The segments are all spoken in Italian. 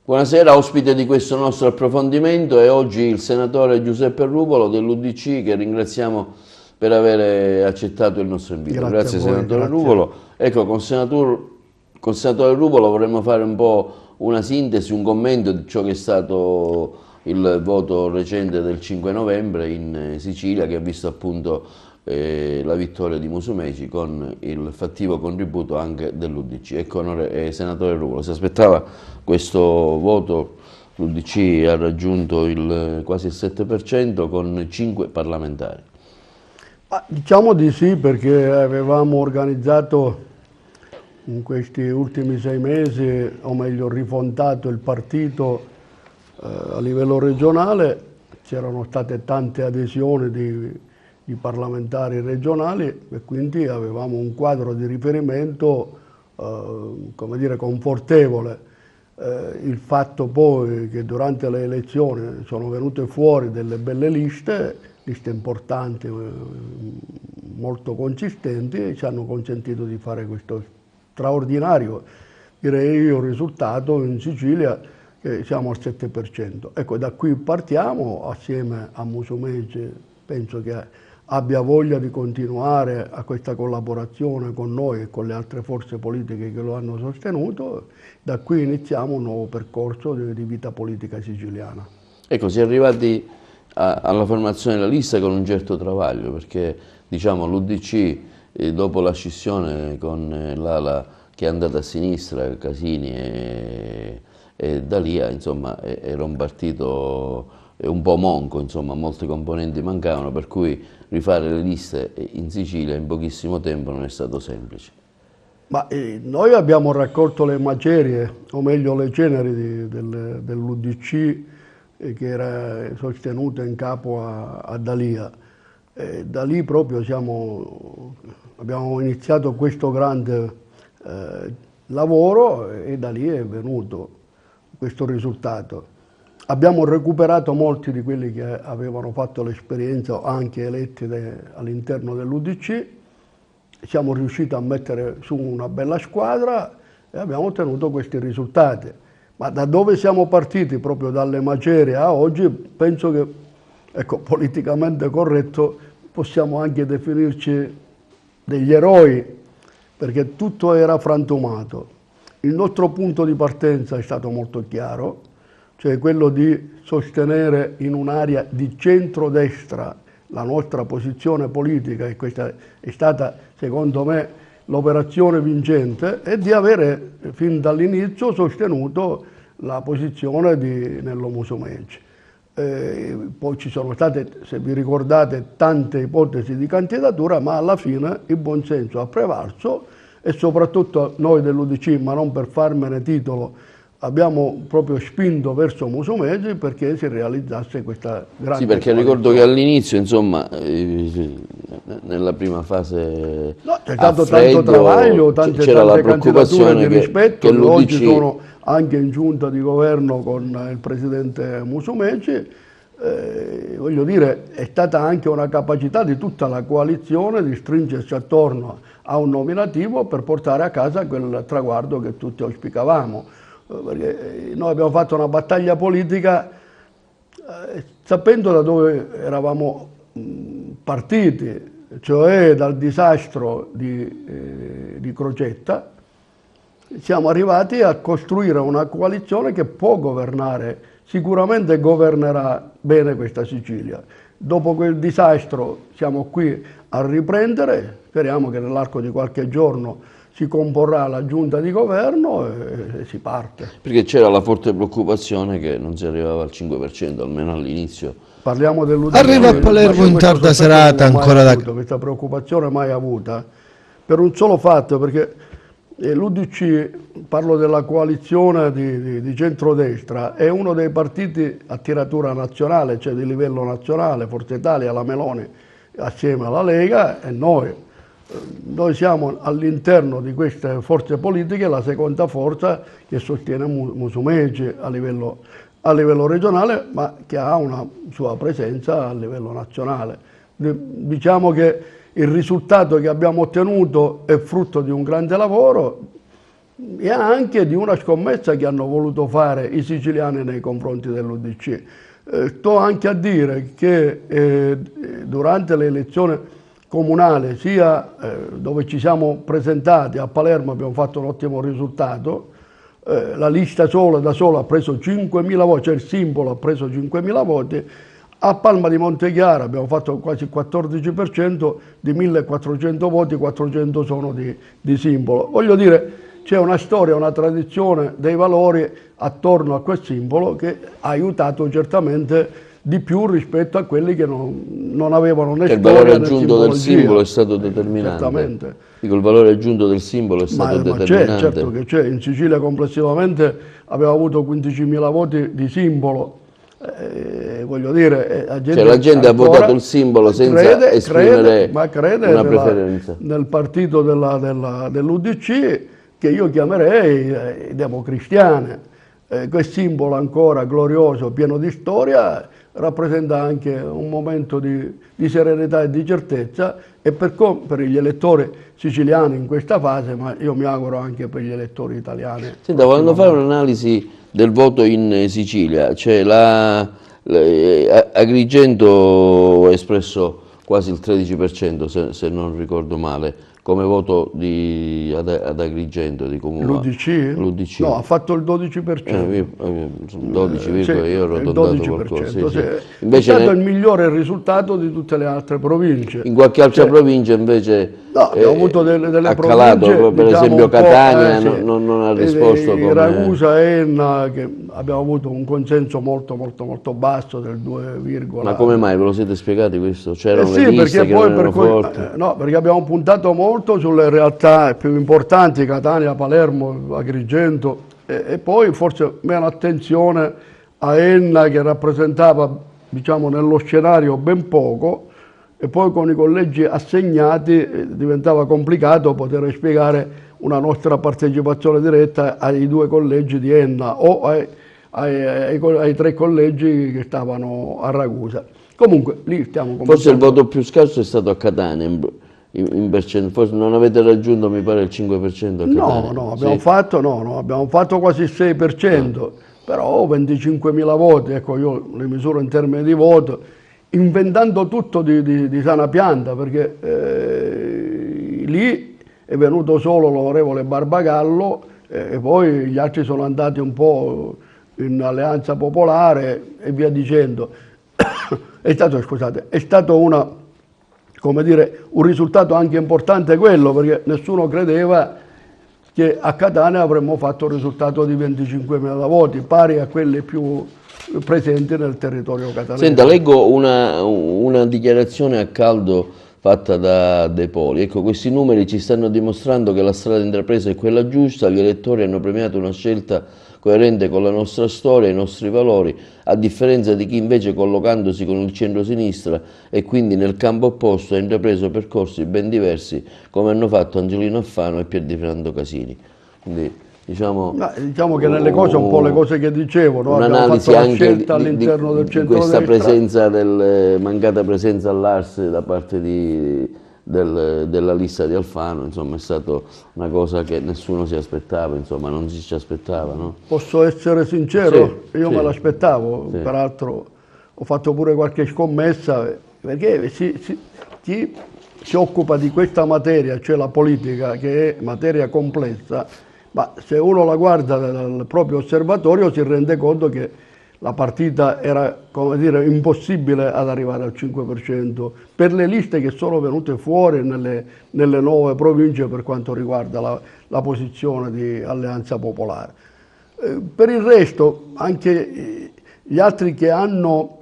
Buonasera, ospite di questo nostro approfondimento è oggi il senatore Giuseppe Ruvolo dell'UDC, che ringraziamo per aver accettato il nostro invito. Grazie senatore Ruvolo. Ecco, con il senatore Ruvolo vorremmo fare un po' una sintesi, un commento di ciò che è stato il voto recente del 5 novembre in Sicilia, che ha visto appunto la vittoria di Musumeci con il fattivo contributo anche dell'UDC. Ecco, senatore Ruvolo, si aspettava questo voto? L'UDC ha raggiunto quasi il 7% con 5 parlamentari. Diciamo di sì, perché avevamo organizzato in questi ultimi 6 mesi, o meglio rifondato il partito a livello regionale. C'erano state tante adesioni di parlamentari regionali e quindi avevamo un quadro di riferimento come dire, confortevole. Il fatto poi che durante le elezioni sono venute fuori delle belle liste importanti, molto consistenti, ci hanno consentito di fare questo straordinario, direi io, risultato in Sicilia, che siamo al 7%. Ecco, da qui partiamo assieme a Musumeci. Penso che abbia voglia di continuare a questa collaborazione con noi e con le altre forze politiche che lo hanno sostenuto. Da qui iniziamo un nuovo percorso di vita politica siciliana. Ecco, si è arrivati alla formazione della lista con un certo travaglio, perché diciamo l'UDC dopo la scissione con l'ala che è andata a sinistra, Casini e D'Alia, insomma, era un partito un po' monco, insomma, molti componenti mancavano, per cui rifare le liste in Sicilia in pochissimo tempo non è stato semplice. Ma noi abbiamo raccolto le macerie, o meglio le ceneri dell'UDC che era sostenuta in capo a D'Alia. Da lì proprio abbiamo iniziato questo grande lavoro e da lì è venuto questo risultato. Abbiamo recuperato molti di quelli che avevano fatto l'esperienza, anche eletti all'interno dell'UDC. Siamo riusciti a mettere su una bella squadra e abbiamo ottenuto questi risultati. Ma da dove siamo partiti, proprio dalle macerie a oggi, penso che, ecco, politicamente corretto, possiamo anche definirci degli eroi, perché tutto era frantumato. Il nostro punto di partenza è stato molto chiaro, cioè quello di sostenere in un'area di centrodestra la nostra posizione politica, e questa è stata, secondo me, l'operazione vincente, e di avere fin dall'inizio sostenuto la posizione di Nello Musumeci. Poi ci sono state, se vi ricordate, tante ipotesi di candidatura, ma alla fine il buonsenso ha prevalso e soprattutto noi dell'UDC, ma non per farmene titolo, abbiamo proprio spinto verso Musumeci perché si realizzasse questa grande... Sì, perché ricordo che all'inizio, insomma, nella prima fase c'è stato tanto travaglio, tante candidature di rispetto, che oggi sono anche in giunta di governo con il presidente Musumeci. Voglio dire, è stata anche una capacità di tutta la coalizione di stringersi attorno a un nominativo per portare a casa quel traguardo che tutti auspicavamo. Perché noi abbiamo fatto una battaglia politica sapendo da dove eravamo partiti, cioè dal disastro di Crocetta. Siamo arrivati a costruire una coalizione che può governare, sicuramente governerà bene questa Sicilia. Dopo quel disastro siamo qui a riprendere, speriamo che nell'arco di qualche giorno si comporrà la giunta di governo e si parte. Perché c'era la forte preoccupazione che non si arrivava al 5%, almeno all'inizio. Parliamo dell'UDC. Arriva a Palermo in tarda serata ancora da... Questa preoccupazione mai avuta, per un solo fatto, perché l'UDC, parlo della coalizione di centrodestra, è uno dei partiti a tiratura nazionale, cioè di livello nazionale, Forza Italia, la Meloni, assieme alla Lega e noi. Noi siamo all'interno di queste forze politiche la seconda forza che sostiene Musumeci a livello regionale, ma che ha una sua presenza a livello nazionale. Diciamo che il risultato che abbiamo ottenuto è frutto di un grande lavoro, e anche di una scommessa che hanno voluto fare i siciliani nei confronti dell'UDC. Sto anche a dire che durante le elezioni comunali, sia dove ci siamo presentati, a Palermo abbiamo fatto un ottimo risultato, la lista da sola ha preso 5.000 voti, cioè il simbolo ha preso 5.000 voti, a Palma di Montechiara abbiamo fatto quasi il 14%, di 1.400 voti 400 sono di simbolo. Voglio dire, c'è una storia, una tradizione dei valori attorno a quel simbolo che ha aiutato certamente di più rispetto a quelli che non avevano né il valore aggiunto del simbolo è stato determinante. Certamente. Dico, il valore aggiunto del simbolo è stato determinante. C'è, certo che c'è. In Sicilia complessivamente abbiamo avuto 15.000 voti di simbolo. Voglio dire, la gente ha votato il simbolo senza esprimere una preferenza. Nel partito dell'UDC, che io chiamerei democristiane. Quel simbolo ancora glorioso, pieno di storia, rappresenta anche un momento di serenità e di certezza, e per gli elettori siciliani in questa fase, ma io mi auguro anche per gli elettori italiani. Senta, volendo fare un'analisi del voto in Sicilia, cioè Agrigento ha espresso quasi il 13%, se non ricordo male, come voto ad Agrigento di Comune. L'UDC? No, ha fatto il 12%. 12, sì, io ho arrotondato qualcosa. Sì. Invece è stato il migliore risultato di tutte le altre province. In qualche altra provincia invece abbiamo avuto delle ha province, calato, per esempio Catania non ha risposto come... Ragusa, Enna, che abbiamo avuto un consenso molto basso del 2, Ma come mai? Ve lo siete spiegati questo? C'erano sì, le liste che non erano forti? No, perché abbiamo puntato molto sulle realtà più importanti, Catania, Palermo, Agrigento, e poi forse meno attenzione a Enna, che rappresentava, diciamo, nello scenario ben poco, e poi con i collegi assegnati diventava complicato poter spiegare una nostra partecipazione diretta ai 2 collegi di Enna o ai 3 collegi che stavano a Ragusa. Comunque lì stiamo combattendo. Forse il voto più scarso è stato a Catania, in percento. Forse non avete raggiunto, mi pare, il 5% a Catania. No, abbiamo fatto quasi il 6%, però 25.000 voti, ecco, io le misuro in termini di voto, inventando tutto di sana pianta, perché lì è venuto solo l'onorevole Barbagallo, e poi gli altri sono andati un po' in Alleanza Popolare e via dicendo. È stato un risultato anche importante quello, perché nessuno credeva che a Catania avremmo fatto un risultato di 25.000 voti, pari a quelli più presenti nel territorio catanese. Senta, leggo una dichiarazione a caldo fatta da De Poli. Ecco, questi numeri ci stanno dimostrando che la strada intrapresa è quella giusta, gli elettori hanno premiato una scelta coerente con la nostra storia e i nostri valori, a differenza di chi invece, collocandosi con il centro-sinistra e quindi nel campo opposto, ha intrapreso percorsi ben diversi, come hanno fatto Angelino Alfano e Pierdifrando Casini. Quindi, diciamo che nelle cose, un po' le cose che dicevo, no? Un'analisi anche all'interno del di questa presenza, mancata presenza all'Ars da parte della lista di Alfano, insomma, è stata una cosa che nessuno si aspettava, insomma, non ci aspettava, no? Posso essere sincero? Sì, io sì. me l'aspettavo, Sì. Peraltro ho fatto pure qualche scommessa, perché chi si occupa di questa materia, cioè la politica, che è materia complessa, ma se uno la guarda dal proprio osservatorio si rende conto che la partita era, come dire, impossibile ad arrivare al 5% per le liste che sono venute fuori nelle 9 province per quanto riguarda la posizione di Alleanza Popolare. Per il resto, anche gli altri che hanno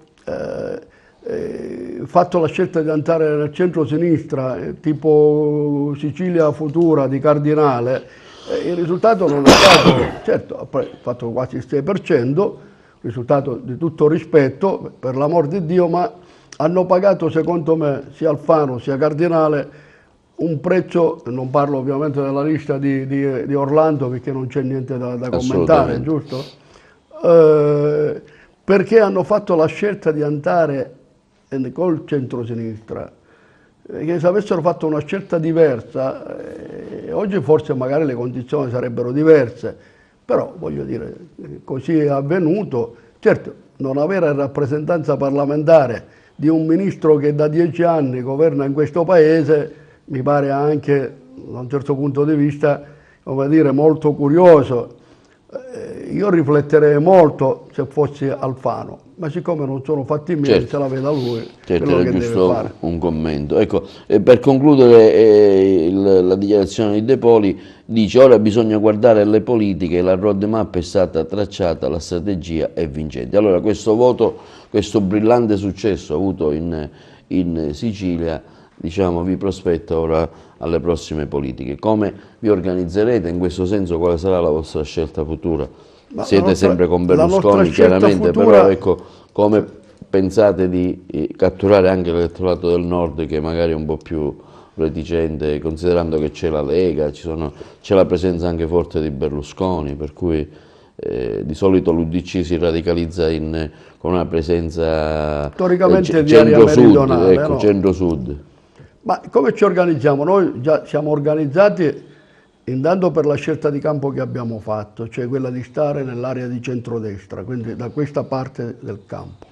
fatto la scelta di andare nel centro-sinistra, tipo Sicilia Futura di Cardinale, il risultato non è stato, certo, ha fatto quasi il 6%, risultato di tutto rispetto, per l'amor di Dio, ma hanno pagato, secondo me, sia Alfano sia Cardinale, un prezzo, non parlo ovviamente della lista di Orlando perché non c'è niente da commentare, giusto? Perché hanno fatto la scelta di andare col centrosinistra. che se avessero fatto una scelta diversa, oggi forse magari le condizioni sarebbero diverse, però voglio dire, così è avvenuto. Certo, non avere rappresentanza parlamentare di un ministro che da 10 anni governa in questo paese mi pare anche, da un certo punto di vista, come dire, molto curioso. Io rifletterei molto se fossi Alfano, ma siccome non sono fatti miei, certo, se la veda lui, certo, quello era che giusto deve fare. un commento. Ecco, per concludere la dichiarazione di De Poli dice: ora bisogna guardare alle politiche, la roadmap è stata tracciata, la strategia è vincente. Allora questo voto, questo brillante successo avuto in Sicilia, diciamo, vi prospetta ora alle prossime politiche. Come vi organizzerete in questo senso? Quale sarà la vostra scelta futura? Ma Siete sempre con Berlusconi chiaramente, futura... però ecco, come pensate di catturare anche l'elettorato del nord che magari è un po' più reticente, considerando che c'è la Lega, c'è la presenza anche forte di Berlusconi, per cui di solito l'UDC si radicalizza con una presenza centro-sud, ecco, no? Centro-sud. Ma come ci organizziamo? Noi già siamo organizzati intanto per la scelta di campo che abbiamo fatto, cioè quella di stare nell'area di centrodestra, quindi da questa parte del campo.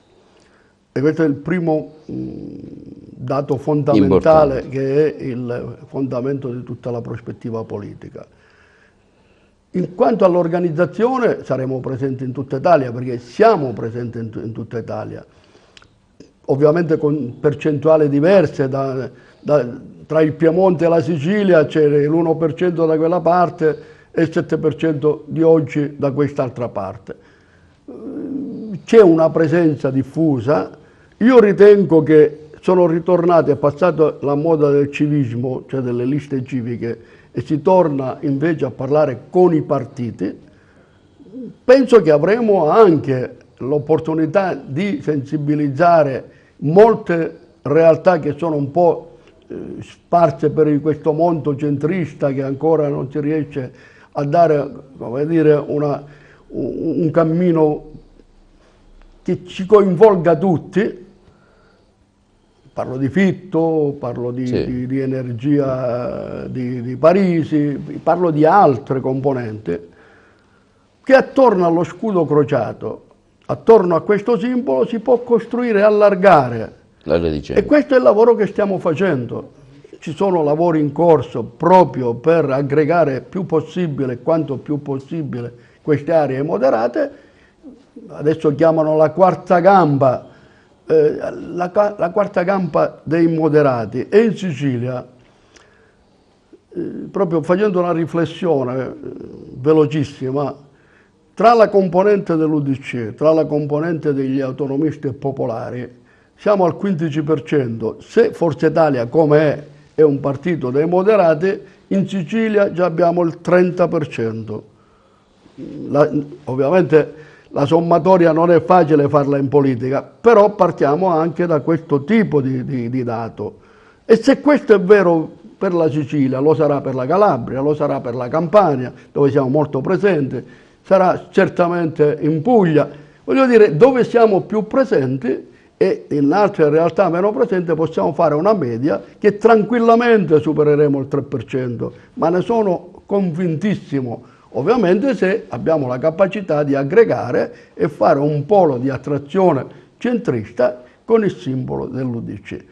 E questo è il primo dato fondamentale, importante, che è il fondamento di tutta la prospettiva politica. In quanto all'organizzazione, saremo presenti in tutta Italia, perché siamo presenti in tutta Italia, ovviamente con percentuali diverse, tra il Piemonte e la Sicilia c'è l'1% da quella parte e il 7% di oggi da quest'altra parte. C'è una presenza diffusa. Io ritengo che sono ritornati, è passata la moda del civismo, cioè delle liste civiche, e si torna invece a parlare con i partiti. Penso che avremo anche l'opportunità di sensibilizzare molte realtà che sono un po' sparse per questo mondo centrista, che ancora non si riesce a dare, come dire, un cammino che ci coinvolga tutti. Parlo di Fitto, parlo di energia di Parisi, parlo di altre componenti, che attorno allo scudo crociato, attorno a questo simbolo, si può costruire e allargare. E questo è il lavoro che stiamo facendo. Ci sono lavori in corso proprio per aggregare più possibile, quanto più possibile, queste aree moderate. Adesso chiamano la quarta gamba, la quarta gamba dei moderati. E in Sicilia, proprio facendo una riflessione velocissima, tra la componente dell'UDC, tra la componente degli autonomisti e popolari, siamo al 15%. Se Forza Italia, come è un partito dei moderati, in Sicilia già abbiamo il 30%. Ovviamente la sommatoria non è facile farla in politica, però partiamo anche da questo tipo di dato. E se questo è vero per la Sicilia, lo sarà per la Calabria, lo sarà per la Campania, dove siamo molto presenti, sarà certamente in Puglia. Voglio dire, dove siamo più presenti e in altre realtà meno presenti possiamo fare una media che tranquillamente supereremo il 3%, ma ne sono convintissimo, ovviamente se abbiamo la capacità di aggregare e fare un polo di attrazione centrista con il simbolo dell'UDC.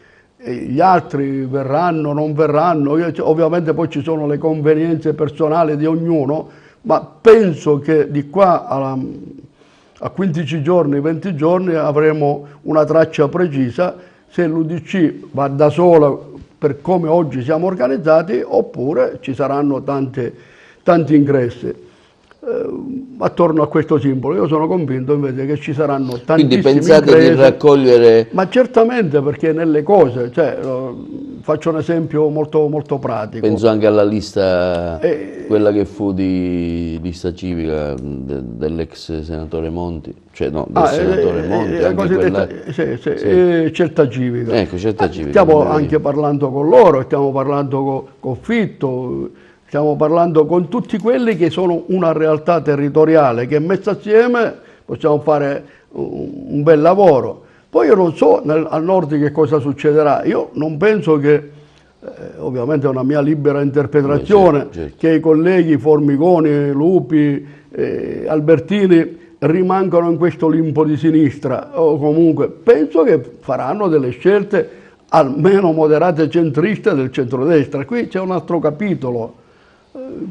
Gli altri verranno, non verranno, ovviamente poi ci sono le convenienze personali di ognuno, ma penso che di qua a 15 giorni, 20 giorni avremo una traccia precisa se l'UDC va da sola per come oggi siamo organizzati oppure ci saranno tanti ingressi attorno a questo simbolo. Io sono convinto invece che ci saranno tantissimi ingressi. Quindi pensate di raccogliere... Ma certamente, perché nelle cose, cioè, faccio un esempio molto, molto pratico. Penso anche alla lista, quella che fu di lista civica dell'ex senatore Monti, cioè no, del senatore Monti, anche quella... Scelta Civica. Ecco, Scelta Civica. Stiamo anche parlando con loro, stiamo parlando con Fitto, stiamo parlando con tutti quelli che sono una realtà territoriale che messa assieme possiamo fare un bel lavoro. Poi io non so al nord che cosa succederà, io non penso che, ovviamente è una mia libera interpretazione, certo. che i colleghi Formigoni, Lupi, Albertini rimangano in questo limbo di sinistra, o comunque penso che faranno delle scelte almeno moderate e centriste del centrodestra. Qui c'è un altro capitolo,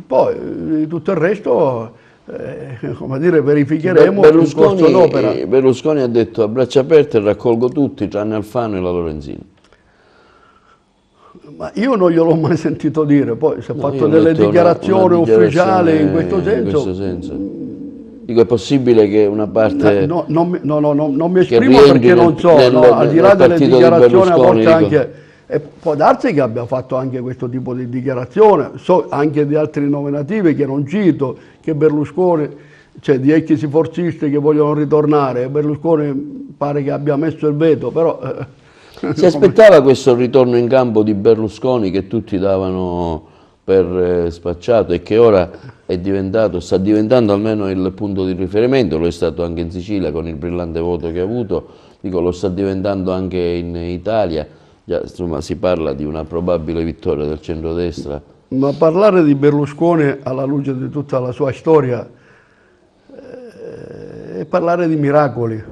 poi tutto il resto, come dire, verificheremo in corso d'opera. Berlusconi ha detto: a braccia aperte raccolgo tutti tranne Alfano e la Lorenzin. Ma io non gliel'ho mai sentito dire, poi si è fatto delle dichiarazioni ufficiali in questo senso. Dico, è possibile che una parte... No, non mi esprimo perché non so, al di là delle dichiarazioni a volte anche... può darsi che abbia fatto anche questo tipo di dichiarazione, so anche di altri nominativi che non cito, che Berlusconi, cioè di ex forzisti che vogliono ritornare, Berlusconi pare che abbia messo il veto, però... Si aspettava questo ritorno in campo di Berlusconi che tutti davano per spacciato e che ora è diventato, sta diventando almeno il punto di riferimento, lo è stato anche in Sicilia con il brillante voto che ha avuto, dico, lo sta diventando anche in Italia, già, insomma, si parla di una probabile vittoria del centrodestra. Ma parlare di Berlusconi alla luce di tutta la sua storia è parlare di miracoli,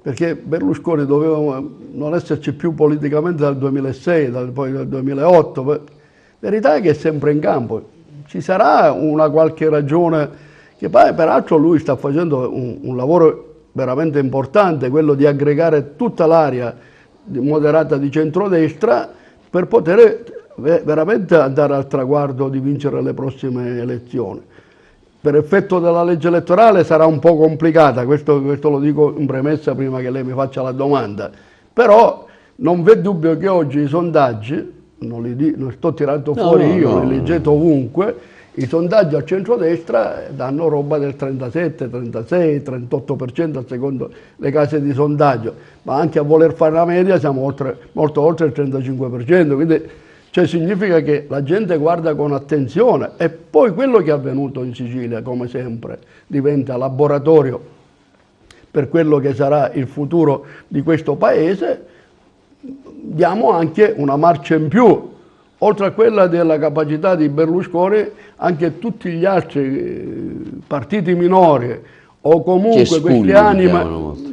perché Berlusconi doveva non esserci più politicamente dal 2006, poi dal 2008, verità è che è sempre in campo. Ci sarà una qualche ragione, che poi peraltro lui sta facendo un lavoro veramente importante, quello di aggregare tutta l'area moderata di centrodestra per poter veramente andare al traguardo di vincere le prossime elezioni. Per effetto della legge elettorale sarà un po' complicata, questo lo dico in premessa prima che lei mi faccia la domanda, però non v'è dubbio che oggi i sondaggi, non sto tirando fuori io, li leggete ovunque, i sondaggi al centrodestra danno roba del 37, 36, 38% secondo le case di sondaggio, ma anche a voler fare la media siamo molto oltre il 35%, quindi cioè significa che la gente guarda con attenzione e poi quello che è avvenuto in Sicilia, come sempre, diventa laboratorio per quello che sarà il futuro di questo paese. Diamo anche una marcia in più, oltre a quella della capacità di Berlusconi, anche tutti gli altri partiti minori o comunque questi anime,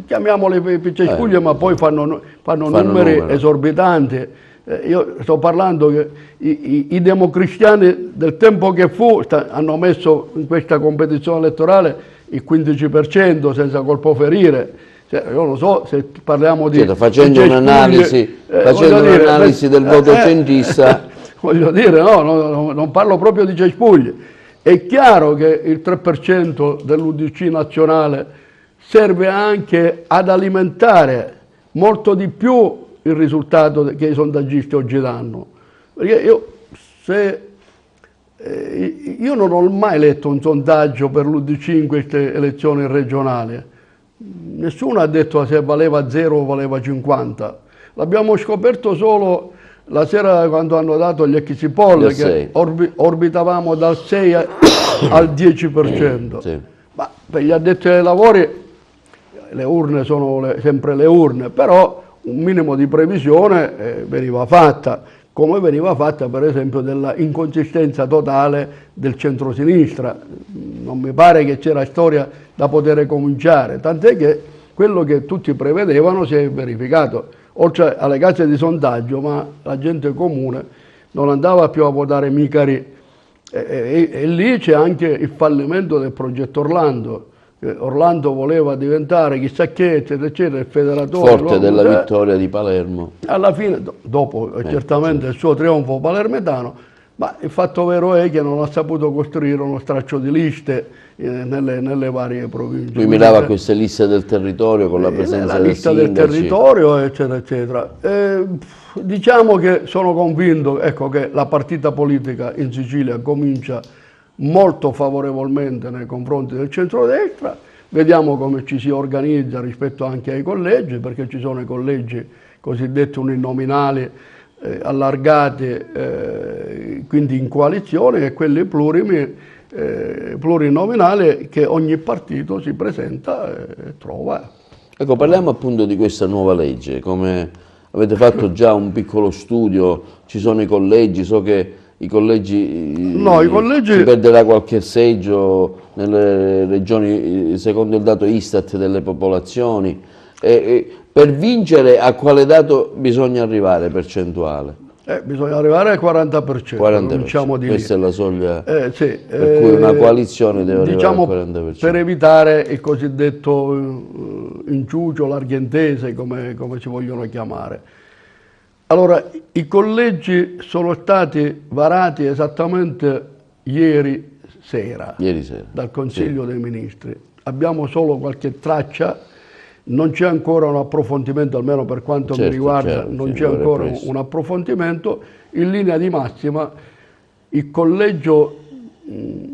chiamiamole cespuglie, ma poi fanno numeri esorbitanti. Io sto parlando che i democristiani del tempo che fu hanno messo in questa competizione elettorale il 15% senza colpo ferire. Io non so se parliamo di... facendo un'analisi del voto centrista... Voglio dire, non parlo proprio di cespugli. È chiaro che il 3% dell'UDC nazionale serve anche ad alimentare molto di più il risultato che i sondaggisti oggi danno. Perché io non ho mai letto un sondaggio per l'UDC in queste elezioni regionali. Nessuno ha detto se valeva 0 o valeva 50. L'abbiamo scoperto solo la sera quando hanno dato gli exit poll, che orbitavamo dal 6 al 10%. Sì. Ma per gli addetti ai lavori le urne sono sempre le urne, però un minimo di previsione veniva fatta, come veniva fatta per esempio della inconsistenza totale del centrosinistra. Non mi pare che c'era storia da poter cominciare, tant'è che quello che tutti prevedevano si è verificato, oltre alle case di sondaggio, ma la gente comune non andava più a votare Micari e lì c'è anche il fallimento del progetto Orlando. Orlando voleva diventare chissà che, eccetera, eccetera, il federatore. Forte della vittoria di Palermo. Alla fine, dopo certamente il suo trionfo palermitano, ma il fatto vero è che non ha saputo costruire uno straccio di liste nelle varie province. Lui mirava a queste liste del territorio con la presenza del lista del territorio, eccetera, eccetera. Diciamo che sono convinto, ecco, che la partita politica in Sicilia comincia molto favorevolmente nei confronti del centrodestra. Vediamo come ci si organizza rispetto anche ai collegi, perché ci sono i collegi cosiddetti uninominali allargati, quindi in coalizione, e quelli plurinominali che ogni partito si presenta e trova. Ecco, parliamo appunto di questa nuova legge, come avete fatto già un piccolo studio, ci sono i collegi, so che i collegi si perderà qualche seggio nelle regioni, secondo il dato Istat delle popolazioni. Per vincere a quale dato bisogna arrivare percentuale? Bisogna arrivare al 40%, 40%. Di questa lì. è la soglia Sì, per cui una coalizione deve arrivare al 40%. Per evitare il cosiddetto inciucio l'argentese, come si vogliono chiamare. Allora, i collegi sono stati varati esattamente ieri sera dal Consiglio dei Ministri. Abbiamo solo qualche traccia, non c'è ancora un approfondimento, almeno per quanto mi riguarda, non c'è ancora un approfondimento. In linea di massima, il collegio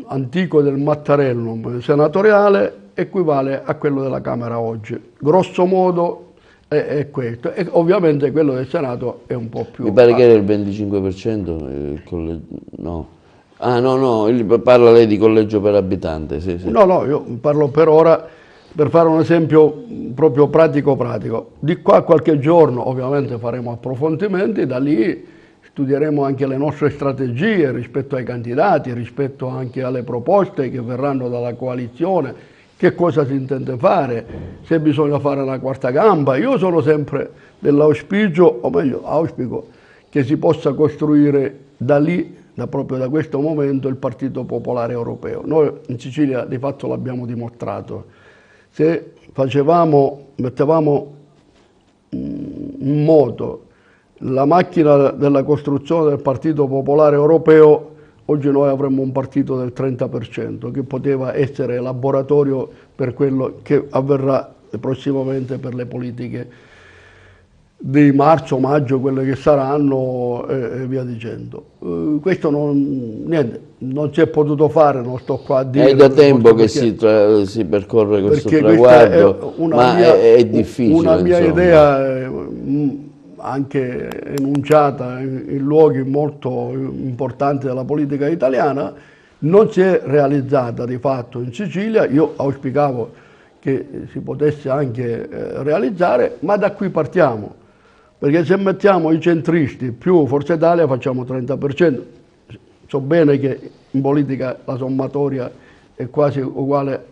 antico del Mattarellum senatoriale equivale a quello della Camera oggi. Grosso modo è questo, e ovviamente quello del Senato è un po' più... Mi pare che era il 25%, il collegio, no. Ah no, parla lei di collegio per abitante, sì. No, io parlo per ora, per fare un esempio proprio pratico. Di qua a qualche giorno ovviamente faremo approfondimenti, da lì studieremo anche le nostre strategie rispetto ai candidati, rispetto anche alle proposte che verranno dalla coalizione, che cosa si intende fare, se bisogna fare una quarta gamba. Io sono sempre dell'auspicio, o meglio, auspico che si possa costruire da lì, proprio da questo momento, il Partito Popolare Europeo. Noi in Sicilia di fatto l'abbiamo dimostrato. Se mettevamo in moto la macchina della costruzione del Partito Popolare Europeo, oggi noi avremmo un partito del 30%, che poteva essere laboratorio per quello che avverrà prossimamente per le politiche di marzo, maggio, quelle che saranno e via dicendo. Questo non si è potuto fare, non sto qua a dire. È da tempo che si percorre questo traguardo, ma è difficile. Una mia idea, anche enunciata in luoghi molto importanti della politica italiana, non si è realizzata di fatto in Sicilia. Io auspicavo che si potesse anche realizzare, ma da qui partiamo, perché se mettiamo i centristi più Forza Italia facciamo 30%. So bene che in politica la sommatoria è quasi uguale,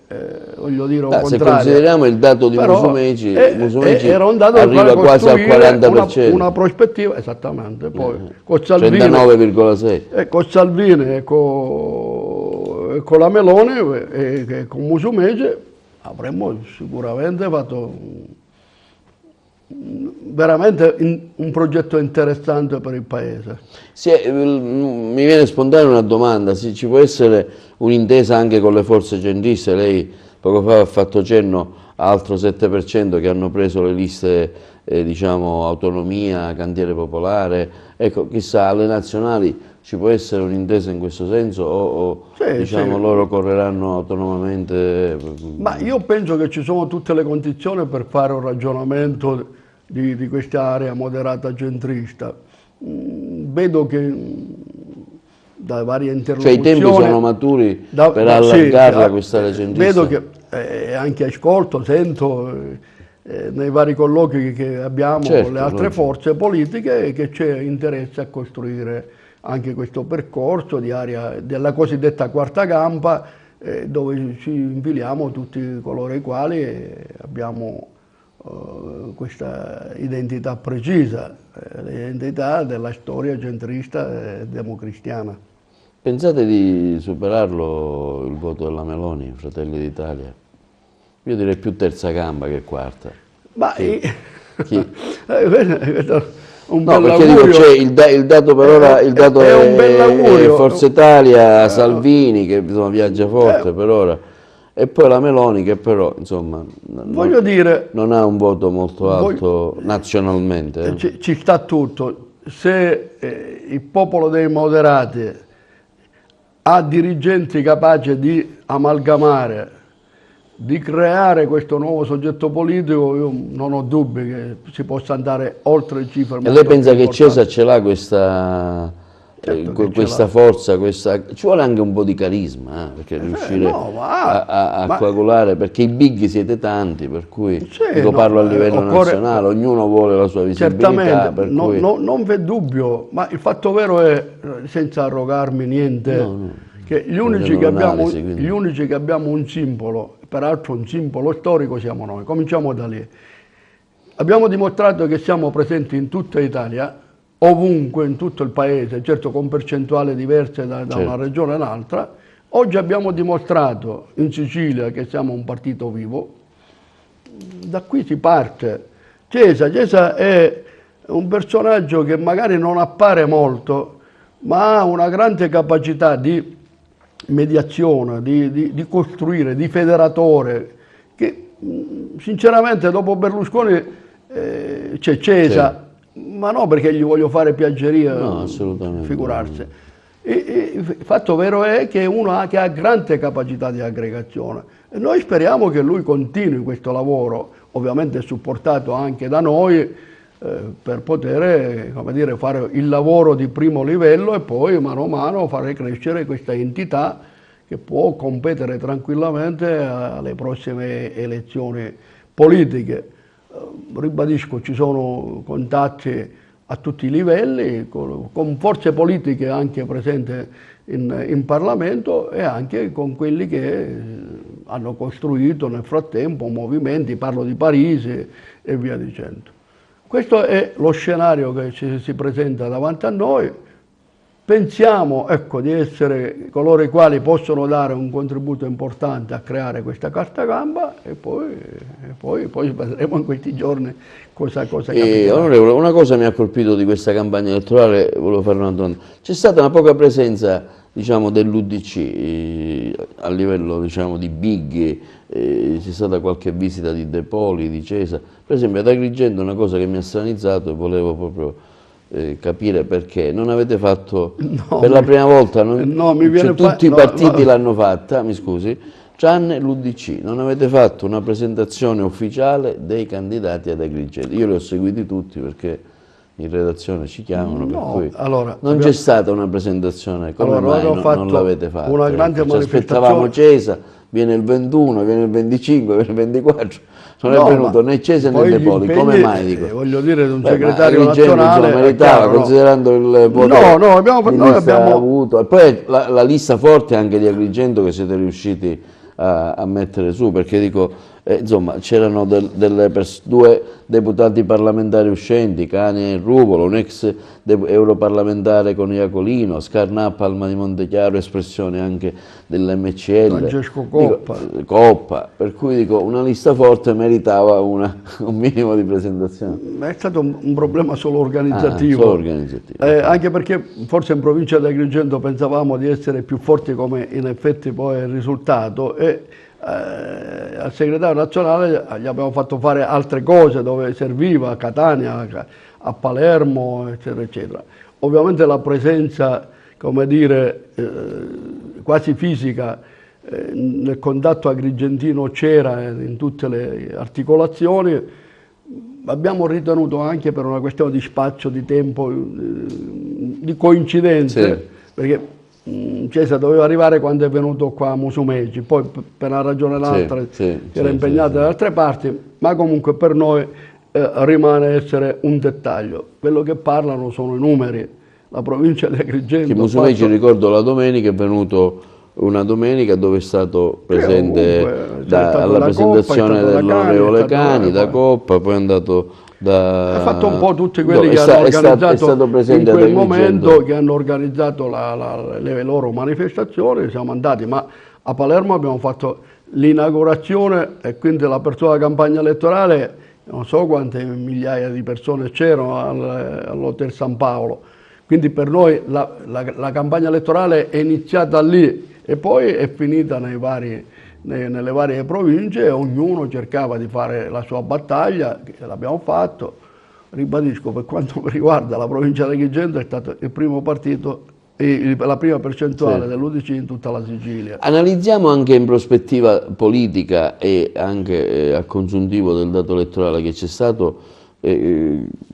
voglio dire, o contrario. Se consideriamo il dato di Musumeci era un dato arriva quasi al 40%. Una prospettiva, esattamente. Poi con Salvini, 39,6%. Con Salvini e con la Meloni e con Musumeci avremmo sicuramente fatto veramente un progetto interessante per il Paese. Mi viene spontanea una domanda: ci può essere un'intesa anche con le forze centriste? Lei poco fa ha fatto cenno a altro 7% che hanno preso le liste, diciamo, autonomia, cantiere popolare. Ecco, chissà, alle nazionali ci può essere un'intesa in questo senso o diciamo, loro correranno autonomamente? Ma io penso che ci sono tutte le condizioni per fare un ragionamento di questa area moderata centrista. Vedo che da varie interlocuzioni... Cioè i tempi sono maturi per allargarla questa area centrista? Vedo che anche ascolto, sento nei vari colloqui che abbiamo con le altre forze politiche che c'è interesse a costruire anche questo percorso di area della cosiddetta quarta gamba, dove ci infiliamo tutti coloro i quali abbiamo questa identità precisa, l'identità della storia centrista e democristiana. Pensate di superarlo il voto della Meloni, Fratelli d'Italia? Io direi più terza gamba che quarta. Ma no, perché dico, c'è il dato per ora, il dato è un bell'augurio. Forza Italia, Salvini che insomma, viaggia forte per ora, e poi la Meloni che però insomma non ha un voto molto alto nazionalmente. Ci sta tutto. Se il popolo dei moderati ha dirigenti capaci di amalgamare, di creare questo nuovo soggetto politico, io non ho dubbi che si possa andare oltre il cifre. E lei pensa che Cesa ce l'ha questa questa forza, ci vuole anche un po' di carisma, perché riuscire a coagulare, perché i big siete tanti, per cui parlo a livello nazionale, ognuno vuole la sua visibilità. Certamente, non v'è dubbio, ma il fatto vero è, senza arrogarmi niente, che gli unici che abbiamo un simbolo, peraltro un simbolo storico, siamo noi. Cominciamo da lì. Abbiamo dimostrato che siamo presenti in tutta Italia, ovunque, in tutto il paese, certo con percentuali diverse da una regione all'altra. Oggi abbiamo dimostrato in Sicilia che siamo un partito vivo. Da qui si parte. Cesa è un personaggio che magari non appare molto, ma ha una grande capacità di mediazione, di costruire, di federatore, che sinceramente dopo Berlusconi c'è Cesa. Ma no, perché gli voglio fare piaggeria, no, assolutamente, figurarsi. Il fatto vero è che è uno che ha grande capacità di aggregazione e noi speriamo che lui continui questo lavoro, ovviamente supportato anche da noi, per poter, come dire, fare il lavoro di primo livello e poi mano a mano fare crescere questa entità che può competere tranquillamente alle prossime elezioni politiche. Ribadisco, ci sono contatti a tutti i livelli, con forze politiche anche presenti in Parlamento e anche con quelli che hanno costruito nel frattempo movimenti, parlo di Parisi e via dicendo. Questo è lo scenario che si presenta davanti a noi. Pensiamo, ecco, di essere coloro i quali possono dare un contributo importante a creare questa carta gamba e poi vedremo in questi giorni cosa capiterà. Onorevole, una cosa mi ha colpito di questa campagna elettorale, volevo fare una domanda. C'è stata una poca presenza, diciamo, dell'UDC a livello, diciamo, di big, c'è stata qualche visita di De Poli, di Cesa. Per esempio ad Agrigento una cosa che mi ha stranizzato e volevo proprio capire perché non avete fatto per la prima volta, tutti i partiti l'hanno fatta, mi scusi, tranne l'UDC, non avete fatto una presentazione ufficiale dei candidati ad Agrigento. Io li ho seguiti tutti perché in redazione ci chiamano, per cui non c'è stata una presentazione. Come mai non l'avete fatta? Una grande manifestazione. Aspettavamo Cesa, viene il 21, viene il 25, viene il 24. Non è venuto né Cesa né De Poli, come mai? Dico? Voglio dire, un segretario nazionale meritava, considerando il potere noi abbiamo avuto. E poi la lista forte anche di Agrigento che siete riusciti a mettere su, perché dico, insomma, c'erano due deputati parlamentari uscenti, Cani e Ruvolo, un ex europarlamentare con Iacolino, Scarnà, Palma di Montechiaro, espressione anche dell'MCL, Francesco Coppa. Coppa, per cui dico, una lista forte meritava un minimo di presentazione. È stato un problema solo organizzativo, anche perché forse in provincia di Agrigento pensavamo di essere più forti, come in effetti poi è il risultato, e al segretario nazionale gli abbiamo fatto fare altre cose dove serviva, a Catania, a Palermo, eccetera, eccetera. Ovviamente la presenza, come dire, quasi fisica nel contatto agrigentino c'era in tutte le articolazioni. Abbiamo ritenuto anche per una questione di spazio, di tempo, di coincidenze, perché Cesa doveva arrivare quando è venuto qua a Musumeci, poi per una ragione o l'altra era impegnato da altre parti, ma comunque per noi rimane essere un dettaglio. Quello che parlano sono i numeri. La provincia di Agrigento... Musumeci, ricordo, la domenica è venuto una domenica dove è stato presente alla presentazione dell'onorevole Cani, da Coppa, poi è andato... Ha fatto un po' tutti quelli che hanno organizzato in quel momento, che hanno organizzato le loro manifestazioni, siamo andati, ma a Palermo abbiamo fatto l'inaugurazione e quindi l'apertura della campagna elettorale, non so quante migliaia di persone c'erano all'Hotel San Paolo, quindi per noi la campagna elettorale è iniziata lì e poi è finita nelle varie province e ognuno cercava di fare la sua battaglia, che l'abbiamo fatto. Ribadisco, per quanto mi riguarda la provincia di Agrigento è stato il primo partito e la prima percentuale dell'UDC in tutta la Sicilia. Analizziamo anche in prospettiva politica e anche a congiuntivo del dato elettorale che c'è stato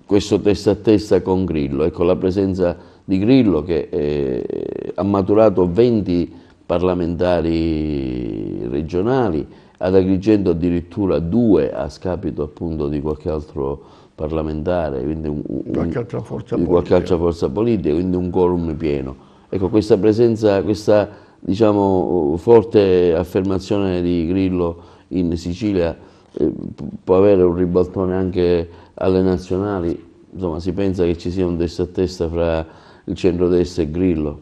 questo testa a testa con Grillo, ecco, la presenza di Grillo, che ha maturato 20 parlamentari regionali, ad Agrigento addirittura 2 a scapito appunto di qualche altro parlamentare, quindi qualche altra forza politica, quindi un quorum pieno. Ecco, questa presenza, questa diciamo forte affermazione di Grillo in Sicilia può avere un ribaltone anche alle nazionali. Insomma, si pensa che ci sia un testa a testa fra il centrodestra e Grillo?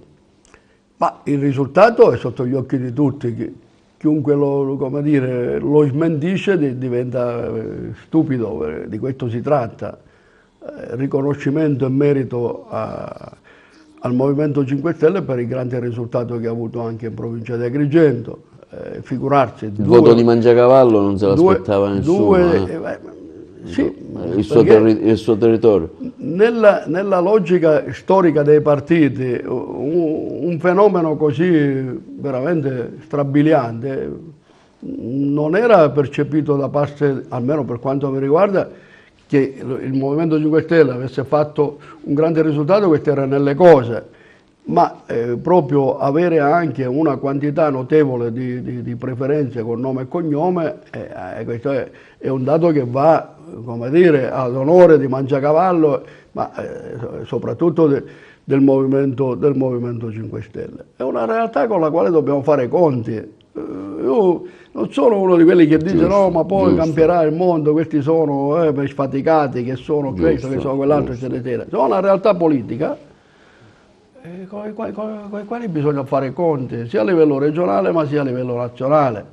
Ma il risultato è sotto gli occhi di tutti. Chiunque lo smentisce diventa stupido, di questo si tratta. Riconoscimento e merito al Movimento 5 Stelle per il grande risultato che ha avuto anche in provincia di Agrigento. Figurarsi. Il voto di Mangiacavallo non se l'aspettava nessuno. Sì, il suo territorio. Nella logica storica dei partiti, un fenomeno così veramente strabiliante non era percepito da parte, almeno per quanto mi riguarda, che il Movimento 5 Stelle avesse fatto un grande risultato, questo era nelle cose, ma proprio avere anche una quantità notevole di preferenze con nome e cognome, questo è un dato che va, come dire, ad onore di Mangiacavallo, ma soprattutto del Movimento 5 Stelle. È una realtà con la quale dobbiamo fare conti. Io non sono uno di quelli che dice no, ma poi cambierà il mondo, questi sono sfaticati, che sono questo, che sono quell'altro, eccetera. Sono una realtà politica con i quali bisogna fare conti, sia a livello regionale ma sia a livello nazionale.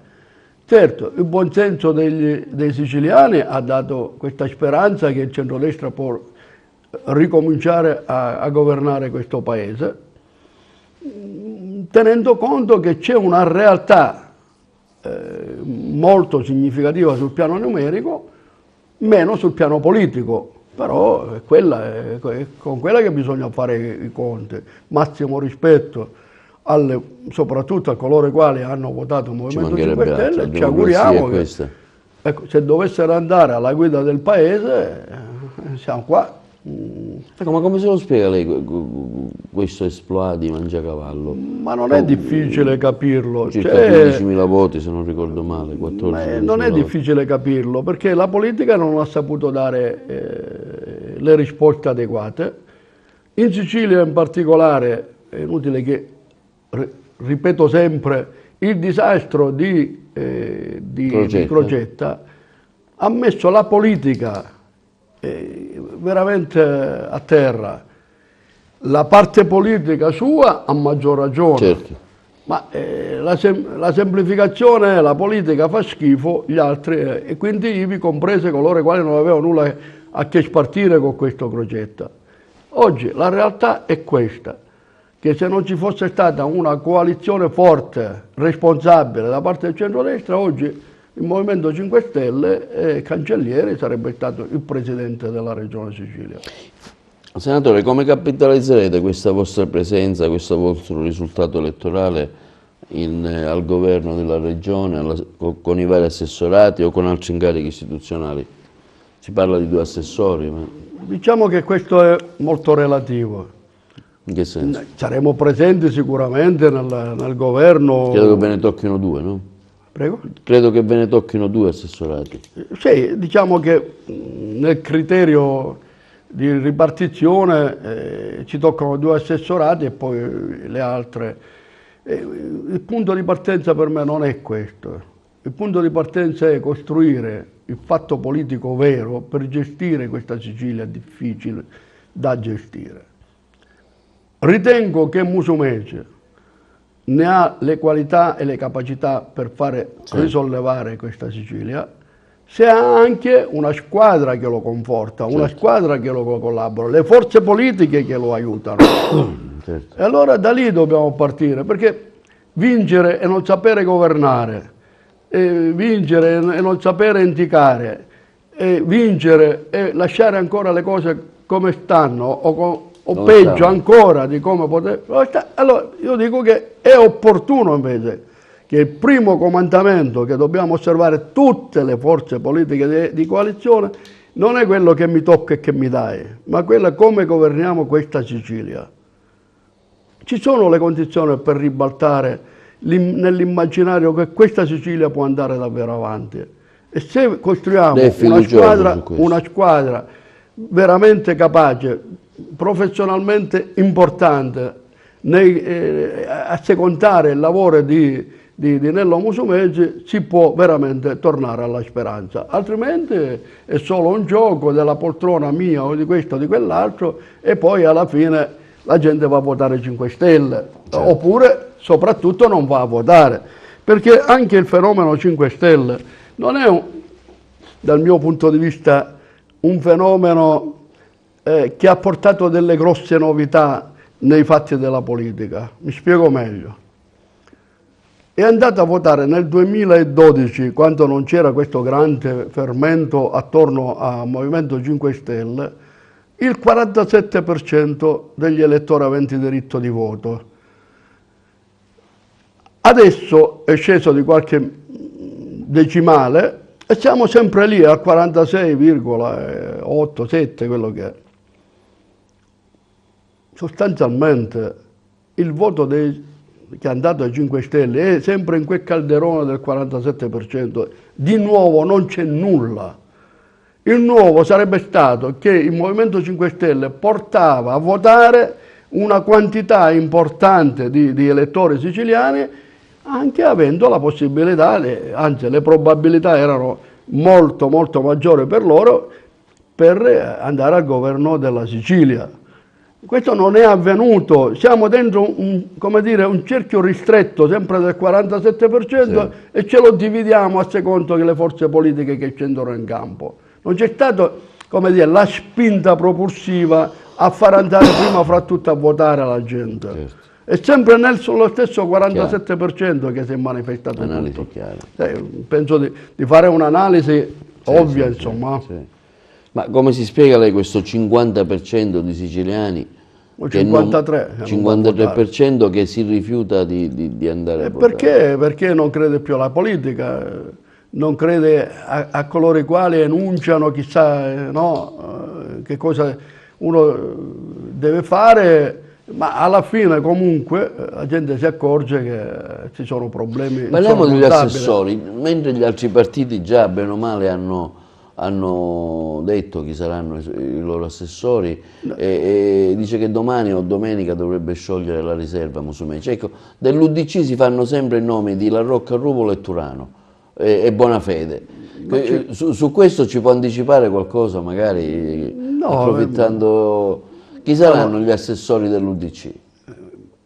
Certo, il buonsenso dei siciliani ha dato questa speranza che il centrodestra può ricominciare a governare questo paese, tenendo conto che c'è una realtà molto significativa sul piano numerico, meno sul piano politico. Però è con quella che bisogna fare i conti. Massimo rispetto soprattutto a coloro i quali hanno votato il Movimento 5 Stelle. Ci auguriamo che ecco, se dovessero andare alla guida del Paese, siamo qua. Ecco, ma come se lo spiega lei questo esploit di Mangiacavallo? Ma non è difficile capirlo. Circa 15.000 voti, se non ricordo male, 14.000. Non è difficile capirlo, perché la politica non ha saputo dare le risposte adeguate. In Sicilia in particolare, è inutile che, ripeto sempre, il disastro di Crocetta ha messo la politica veramente a terra. La parte politica sua ha maggior ragione, certo. Ma la semplificazione, la politica fa schifo, gli altri, e quindi ivi comprese coloro i quali non avevano nulla a che spartire con questo Crocetta. Oggi la realtà è questa, che se non ci fosse stata una coalizione forte, responsabile da parte del centrodestra, oggi il Movimento 5 Stelle Cancellieri sarebbe stato il presidente della Regione Sicilia. Senatore, come capitalizzerete questa vostra presenza, questo vostro risultato elettorale al governo della Regione, con i vari assessorati o con altri incarichi istituzionali? Si parla di 2 assessori. Ma... Diciamo che questo è molto relativo. In che senso? Saremo presenti sicuramente nel governo. Credo che ve ne tocchino 2, no? Prego? Credo che ve ne tocchino 2 assessorati. Sì, diciamo che nel criterio di ripartizione ci toccano 2 assessorati e poi le altre. Il punto di partenza per me non è questo. Il punto di partenza è costruire il fatto politico vero per gestire questa Sicilia difficile da gestire. Ritengo che Musumeci ne ha le qualità e le capacità per fare risollevare questa Sicilia, se ha anche una squadra che lo conforta, una squadra che lo collabora, le forze politiche che lo aiutano. Certo. E allora da lì dobbiamo partire, perché vincere e non sapere governare, vincere e non sapere indicare, vincere e lasciare ancora le cose come stanno o peggio ancora di come poteva. Allora io dico che è opportuno invece che il primo comandamento che dobbiamo osservare tutte le forze politiche di coalizione non è quello che mi tocca e che mi dai, ma quello è come governiamo questa Sicilia. ci sono le condizioni per ribaltare nell'immaginario che questa Sicilia può andare davvero avanti. E se costruiamo una squadra veramente capace, professionalmente importante, a secondare il lavoro di Nello Musumeci, si può veramente tornare alla speranza. Altrimenti è solo un gioco della poltrona mia o di questo o di quell'altro, e poi alla fine la gente va a votare 5 Stelle, certo. Oppure soprattutto non va a votare, perché anche il fenomeno 5 Stelle non è, dal mio punto di vista, un fenomeno che ha portato delle grosse novità nei fatti della politica. Mi spiego meglio. È andato a votare nel 2012, quando non c'era questo grande fermento attorno al Movimento 5 Stelle, il 47% degli elettori aventi diritto di voto. Adesso è sceso di qualche decimale e siamo sempre lì al 46,87, quello che è. Sostanzialmente il voto che è andato ai 5 Stelle è sempre in quel calderone del 47%. Di nuovo non c'è nulla. Il nuovo sarebbe stato che il Movimento 5 Stelle portava a votare una quantità importante di elettori siciliani, anche avendo la possibilità, anzi le probabilità erano molto molto maggiori per loro, per andare al governo della Sicilia. Questo non è avvenuto, siamo dentro un cerchio ristretto, sempre del 47%, sì. E ce lo dividiamo a secondo che le forze politiche che scendono in campo. Non c'è stata, la spinta propulsiva a far andare prima fra tutte a votare la gente. Certo. È sempre sullo stesso 47% che si è manifestato. Analisi chiara. Penso di fare un'analisi ovvia, sì, insomma. Sì. Ma come si spiega lei questo 50% di siciliani, 53% che si rifiuta di andare a votare? Perché non crede più alla politica, non crede a coloro i quali enunciano chissà che cosa uno deve fare, ma alla fine comunque la gente si accorge che ci sono problemi. Parliamo degli assessori, mentre gli altri partiti già bene o male hanno detto chi saranno i loro assessori, e dice che domani o domenica dovrebbe sciogliere la riserva Musumeci. Ecco, dell'UDC si fanno sempre i nomi di La Rocca, Ruvolo e Turano e Bonafede. Su questo ci può anticipare qualcosa, magari, approfittando? Chi saranno gli assessori dell'UDC?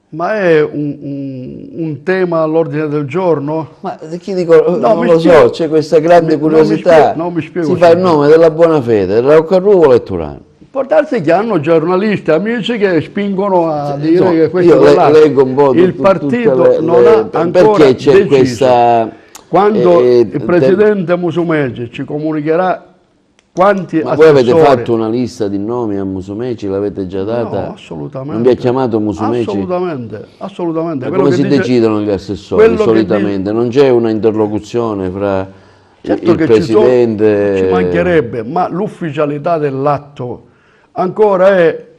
Ma è un tema all'ordine del giorno? Ma chi dico, non lo so, c'è questa grande curiosità. Non mi spiego. Si fa il nome della Bonafede, della Rocca, Ruvolo e Turano. Può darsi che hanno giornalisti, amici che spingono a dire che questo io leggo un po' il partito non ha ancora perché c'è deciso. Questa quando il presidente Musumeci ci comunicherà quanti assessori... Voi avete fatto una lista di nomi a Musumeci, l'avete già data? No, assolutamente. Non vi ha chiamato Musumeci? Assolutamente. Ma come si decidono gli assessori solitamente? Non c'è una interlocuzione fra il presidente... Ci mancherebbe, ma l'ufficialità dell'atto ancora è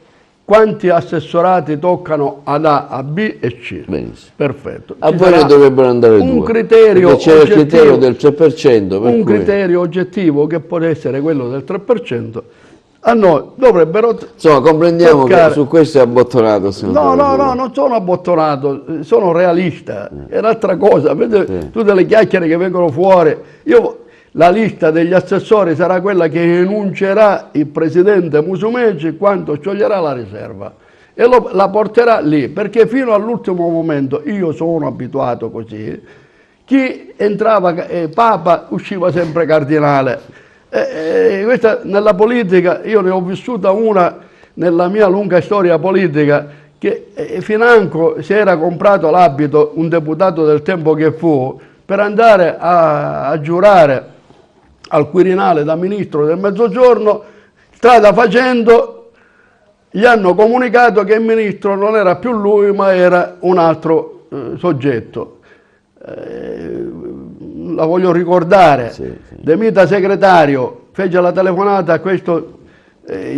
quanti assessorati toccano ad A, a B e C. Benissimo. Perfetto. A voi ne dovrebbero andare un due. Criterio c'è il criterio del 3%. Un criterio oggettivo che può essere quello del 3%. A noi dovrebbero... Insomma, comprendiamo che su questo è abbottonato. No, non sono abbottonato, sono realista. È un'altra cosa. Vede, tutte le chiacchiere che vengono fuori. La lista degli assessori sarà quella che enuncerà il presidente Musumeci quando scioglierà la riserva e la porterà lì, perché fino all'ultimo momento, io sono abituato così, chi entrava Papa usciva sempre cardinale. Questa nella politica, io ne ho vissuta una nella mia lunga storia politica, che financo si era comprato l'abito, un deputato del tempo che fu, per andare a giurare al Quirinale da ministro del Mezzogiorno. Strada facendo gli hanno comunicato che il ministro non era più lui ma era un altro soggetto. La voglio ricordare, De Mita segretario fece la telefonata a questo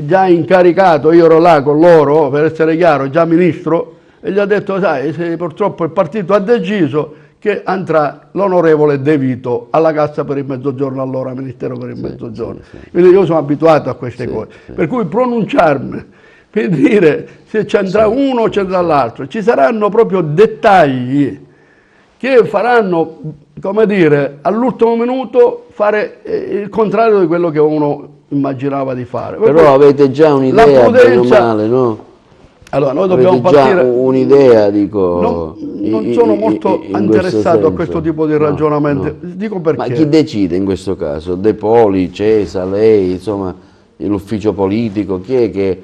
già incaricato, io ero là con loro per essere chiaro, già ministro, e gli ha detto, sai, purtroppo il partito ha deciso che andrà l'onorevole De Vito alla Cassa per il Mezzogiorno, allora Ministero per il Mezzogiorno. Quindi io sono abituato a queste cose, per cui pronunciarmi per dire se ci andrà uno o ci andrà l'altro, ci saranno proprio dettagli che faranno, come dire, all'ultimo minuto fare il contrario di quello che uno immaginava di fare. Però avete già un'idea, bene o male, no? Allora, noi dobbiamo partire. Un'idea, dico. Non sono molto interessato a questo tipo di ragionamento. Dico perché. Ma chi decide in questo caso? De Poli, Cesa, lei, insomma, l'ufficio politico, chi è che.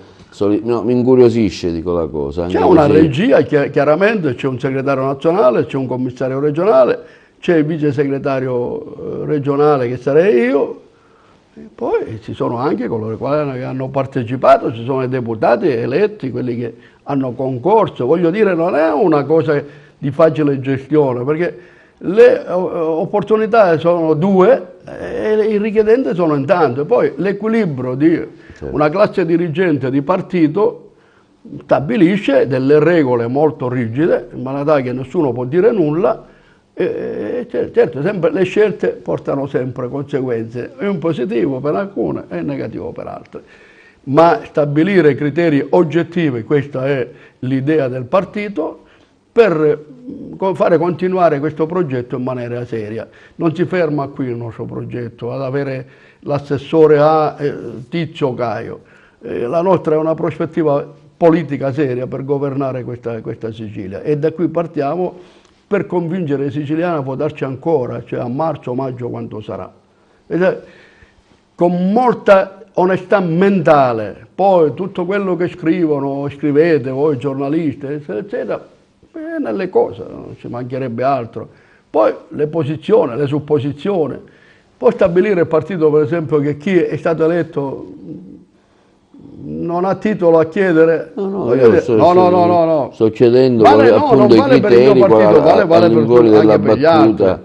No, mi incuriosisce, dico la cosa. C'è una regia, chiaramente, c'è un segretario nazionale, c'è un commissario regionale, c'è il vice segretario regionale che sarei io. E poi ci sono anche coloro che hanno partecipato, ci sono i deputati eletti, quelli che hanno concorso. Voglio dire, non è una cosa di facile gestione, perché le opportunità sono due e i richiedenti sono in tanto. E poi l'equilibrio di una classe dirigente di partito stabilisce delle regole molto rigide, in maniera che nessuno può dire nulla. Certo, sempre le scelte portano sempre conseguenze, in positivo per alcune e in negativo per altre, ma stabilire criteri oggettivi, questa è l'idea del partito, per fare continuare questo progetto in maniera seria. Non si ferma qui il nostro progetto ad avere l'assessore a Tizio Caio. La nostra è una prospettiva politica seria per governare questa Sicilia, e da qui partiamo per convincere i siciliani a votarci ancora, cioè a marzo, maggio, quanto sarà. Con molta onestà mentale, poi tutto quello che scrivono, scrivete voi giornalisti, eccetera, è nelle cose, non ci mancherebbe altro. Poi le posizioni, le supposizioni, poi stabilire il partito, per esempio, che chi è stato eletto non ha titolo a chiedere. Sto chiedendo appunto i criteri all'infuori della battuta.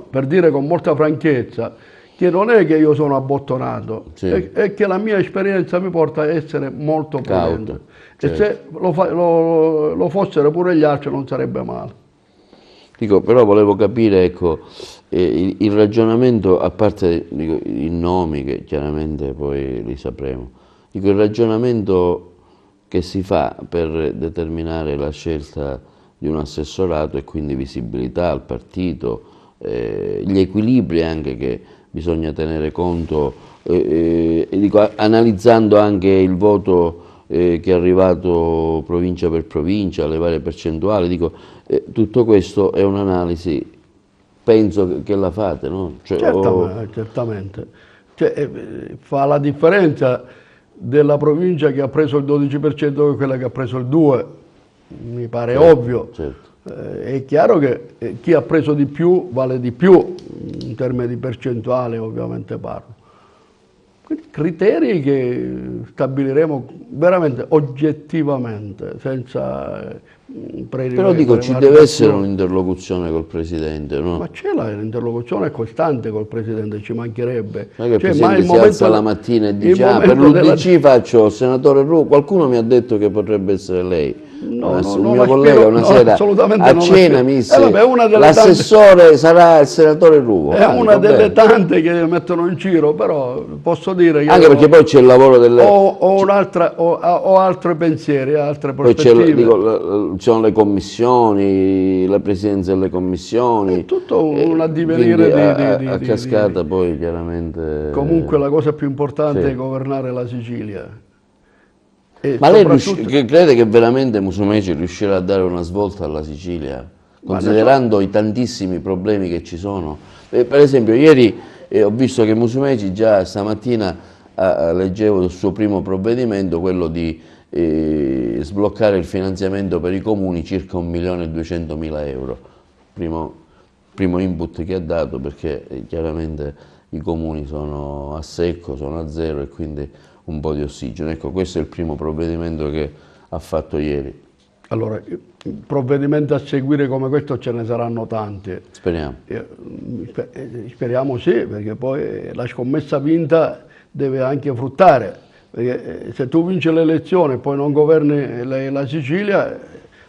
Per dire con molta franchezza che non è che io sono abbottonato, è che la mia esperienza mi porta a essere molto prudente. E se lo fossero pure gli altri non sarebbe male. Dico, però volevo capire, ecco, il ragionamento, a parte i nomi che chiaramente poi li sapremo, dico, il ragionamento che si fa per determinare la scelta di un assessorato e quindi visibilità al partito, gli equilibri anche che bisogna tenere conto, dico, analizzando anche il voto che è arrivato provincia per provincia, le varie percentuali, dico, tutto questo è un'analisi, penso che la fate, no? Cioè, certamente. Cioè, fa la differenza della provincia che ha preso il 12% e quella che ha preso il 2%, mi pare ovvio. È chiaro che chi ha preso di più vale di più, in termini di percentuale ovviamente parlo. Quindi criteri che stabiliremo veramente oggettivamente, senza però dico, ci deve essere un'interlocuzione col Presidente, no? Ma c'è l'interlocuzione costante col Presidente, ci mancherebbe. Non è che il Presidente si alza la mattina e dice per l'UDC faccio senatore Ruvo, qualcuno mi ha detto che potrebbe essere lei. Un mio collega una sera a cena mi disse l'assessore sarà il senatore Ruvo. È una delle tante che mettono in giro, però posso dire che anche perché poi c'è il lavoro delle ho altri pensieri, altre prospettive. Poi ci sono le commissioni, la presidenza delle commissioni, è tutto un addivenire a cascata poi chiaramente. Comunque la cosa più importante è governare la Sicilia. Ma lei crede che veramente Musumeci riuscirà a dare una svolta alla Sicilia, considerando i tantissimi problemi che ci sono? Per esempio, ieri ho visto che Musumeci già stamattina leggevo il suo primo provvedimento, quello di sbloccare il finanziamento per i comuni, circa 1.200.000 euro. Primo input che ha dato, perché chiaramente i comuni sono a secco, sono a zero e quindi un po' di ossigeno. Ecco, questo è il primo provvedimento che ha fatto ieri. Allora, provvedimenti a seguire come questo ce ne saranno tanti. Speriamo. Speriamo sì, perché poi la scommessa vinta deve anche fruttare. Perché se tu vinci le elezioni e poi non governi la Sicilia,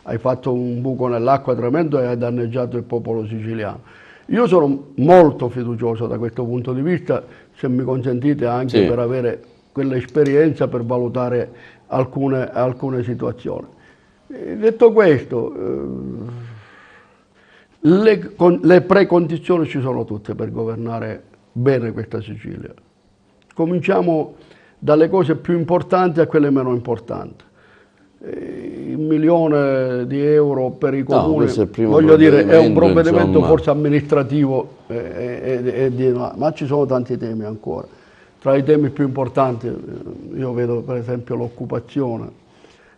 hai fatto un buco nell'acqua tremendo e hai danneggiato il popolo siciliano. Io sono molto fiducioso da questo punto di vista, se mi consentite, anche per avere quell'esperienza per valutare alcune situazioni. Detto questo, le precondizioni ci sono tutte per governare bene questa Sicilia. Cominciamo dalle cose più importanti a quelle meno importanti. Il 1 milione di euro per i comuni, voglio dire, è un provvedimento forse amministrativo, ma ci sono tanti temi ancora. Tra i temi più importanti io vedo per esempio l'occupazione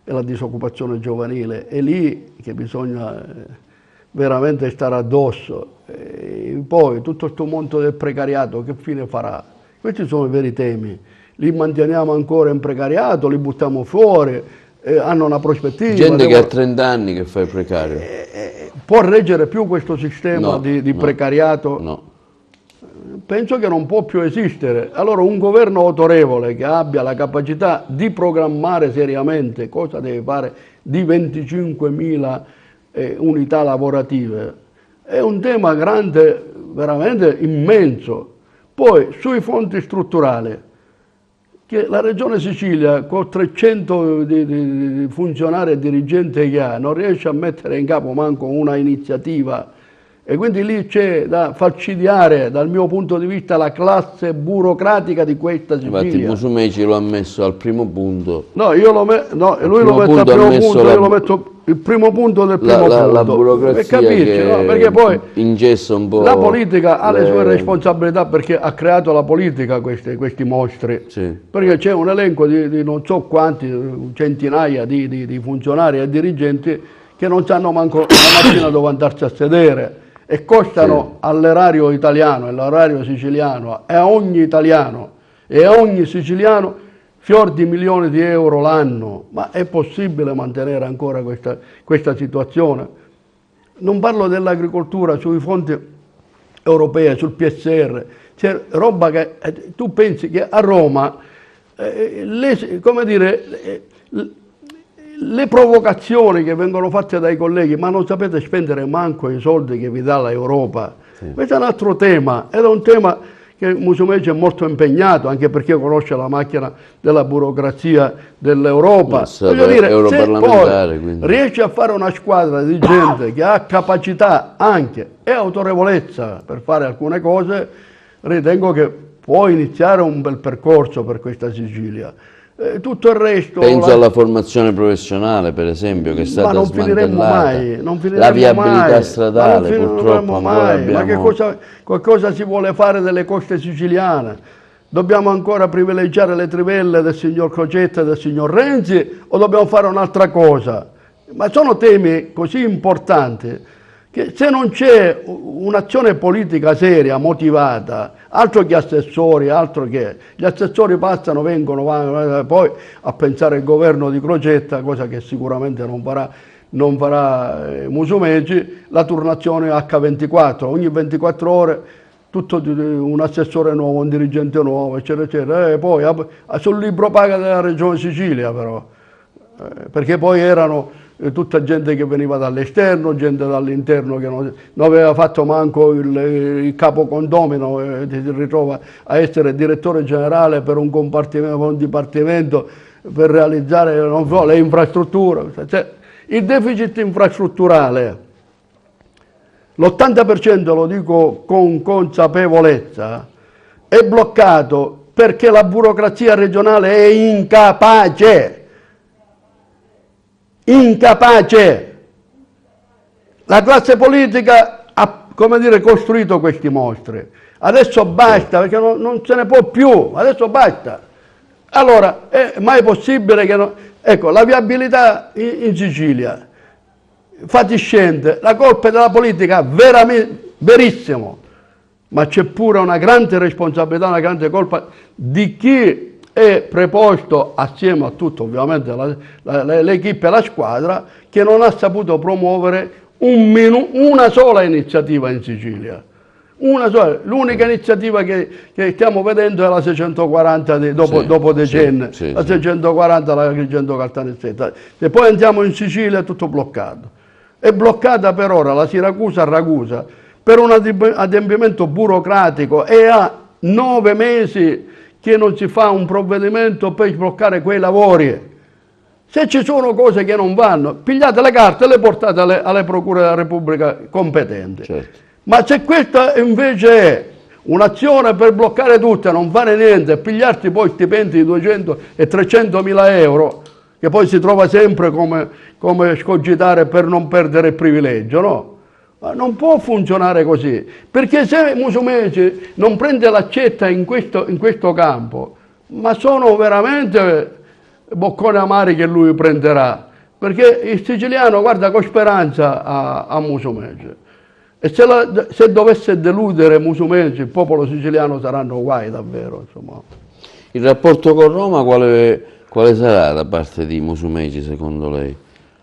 e la disoccupazione giovanile, è lì che bisogna veramente stare addosso. E poi tutto questo mondo del precariato, che fine farà? Questi sono i veri temi. Li manteniamo ancora in precariato, li buttiamo fuori, hanno una prospettiva. Gente che ha 30 anni che fa il precario. Può reggere più questo sistema di precariato? No. Penso che non può più esistere. Allora un governo autorevole che abbia la capacità di programmare seriamente cosa deve fare di 25.000 unità lavorative è un tema grande, veramente immenso. Poi sui fondi strutturali, che la Regione Sicilia con 300 di funzionari e dirigenti che ha non riesce a mettere in capo manco una iniziativa, e quindi lì c'è da falcidiare dal mio punto di vista la classe burocratica di questa Sicilia. Infatti Musumeci lo ha messo al primo punto. No, lui lo mette al primo punto, io lo metto il primo punto del primo punto. La burocrazia che no? Perché poi ingessa un po'. la politica ha le sue responsabilità, perché ha creato la politica questi mostri. Sì. Perché c'è un elenco di non so quanti, centinaia di funzionari e dirigenti che non sanno manco la mattina dove andarsi a sedere e costano all'erario italiano e all'erario siciliano e a ogni italiano e a ogni siciliano fior di milioni di euro l'anno. Ma è possibile mantenere ancora questa situazione? Non parlo dell'agricoltura, sui fondi europei, sul PSR, c'è roba che tu pensi che a Roma le provocazioni che vengono fatte dai colleghi, ma non sapete spendere manco i soldi che vi dà l'Europa. Questo è un altro tema, ed è un tema che Musumeci è molto impegnato, anche perché conosce la macchina della burocrazia dell'Europa. Voglio dire, se poi riesce a fare una squadra di gente che ha capacità anche e autorevolezza per fare alcune cose, ritengo che può iniziare un bel percorso per questa Sicilia. Tutto il resto... Penso alla formazione professionale, per esempio, che è stata non finiremo mai, la viabilità stradale, purtroppo mai. Ma che cosa si vuole fare delle coste siciliane? Dobbiamo ancora privilegiare le trivelle del signor Crocetta e del signor Renzi, o dobbiamo fare un'altra cosa? Ma sono temi così importanti che se non c'è un'azione politica seria, motivata, altro che assessori, altro che... Gli assessori passano, vengono, vanno, poi a pensare il governo di Crocetta, cosa che sicuramente non farà Musumeci, la turnazione H24, ogni 24 ore tutto un assessore nuovo, un dirigente nuovo, eccetera, eccetera. E poi sul libro paga della Regione Sicilia però, perché poi erano... tutta gente che veniva dall'esterno, gente dall'interno che non aveva fatto manco il capo condomino, si ritrova a essere direttore generale per un compartimento, per un dipartimento per realizzare le infrastrutture. Cioè, il deficit infrastrutturale, l'80%, lo dico con consapevolezza, è bloccato perché la burocrazia regionale è incapace. La classe politica ha, come dire, costruito questi mostri. Adesso basta, perché non se ne può più, adesso basta. Allora, è mai possibile che... Ecco, la viabilità in Sicilia, fatiscente, la colpa è della politica, verissimo, ma c'è pure una grande responsabilità, una grande colpa di chi è preposto, assieme a tutto ovviamente l'equipe e la squadra, che non ha saputo promuovere una sola iniziativa in Sicilia. Una sola, l'unica iniziativa che stiamo vedendo è la 640 dopo decenni, la 640 la Agrigento Caltanissetta. E poi andiamo in Sicilia, è tutto bloccato. È bloccata per ora la Siracusa-Ragusa per un adempimento burocratico e a 9 mesi che non si fa un provvedimento per sbloccare quei lavori. Se ci sono cose che non vanno, pigliate le carte e le portate alle procure della Repubblica competenti. Certo. Ma se questa invece è un'azione per bloccare tutto e non fare niente, e pigliarti poi stipendi di 200 e 300 mila euro, che poi si trova sempre come scogitare per non perdere il privilegio, no? Ma non può funzionare così, perché se Musumeci non prende l'accetta in questo campo, ma sono veramente bocconi amari che lui prenderà, perché il siciliano guarda con speranza a Musumeci. E se dovesse deludere Musumeci, il popolo siciliano saranno guai davvero. Insomma. Il rapporto con Roma quale sarà da parte di Musumeci secondo lei?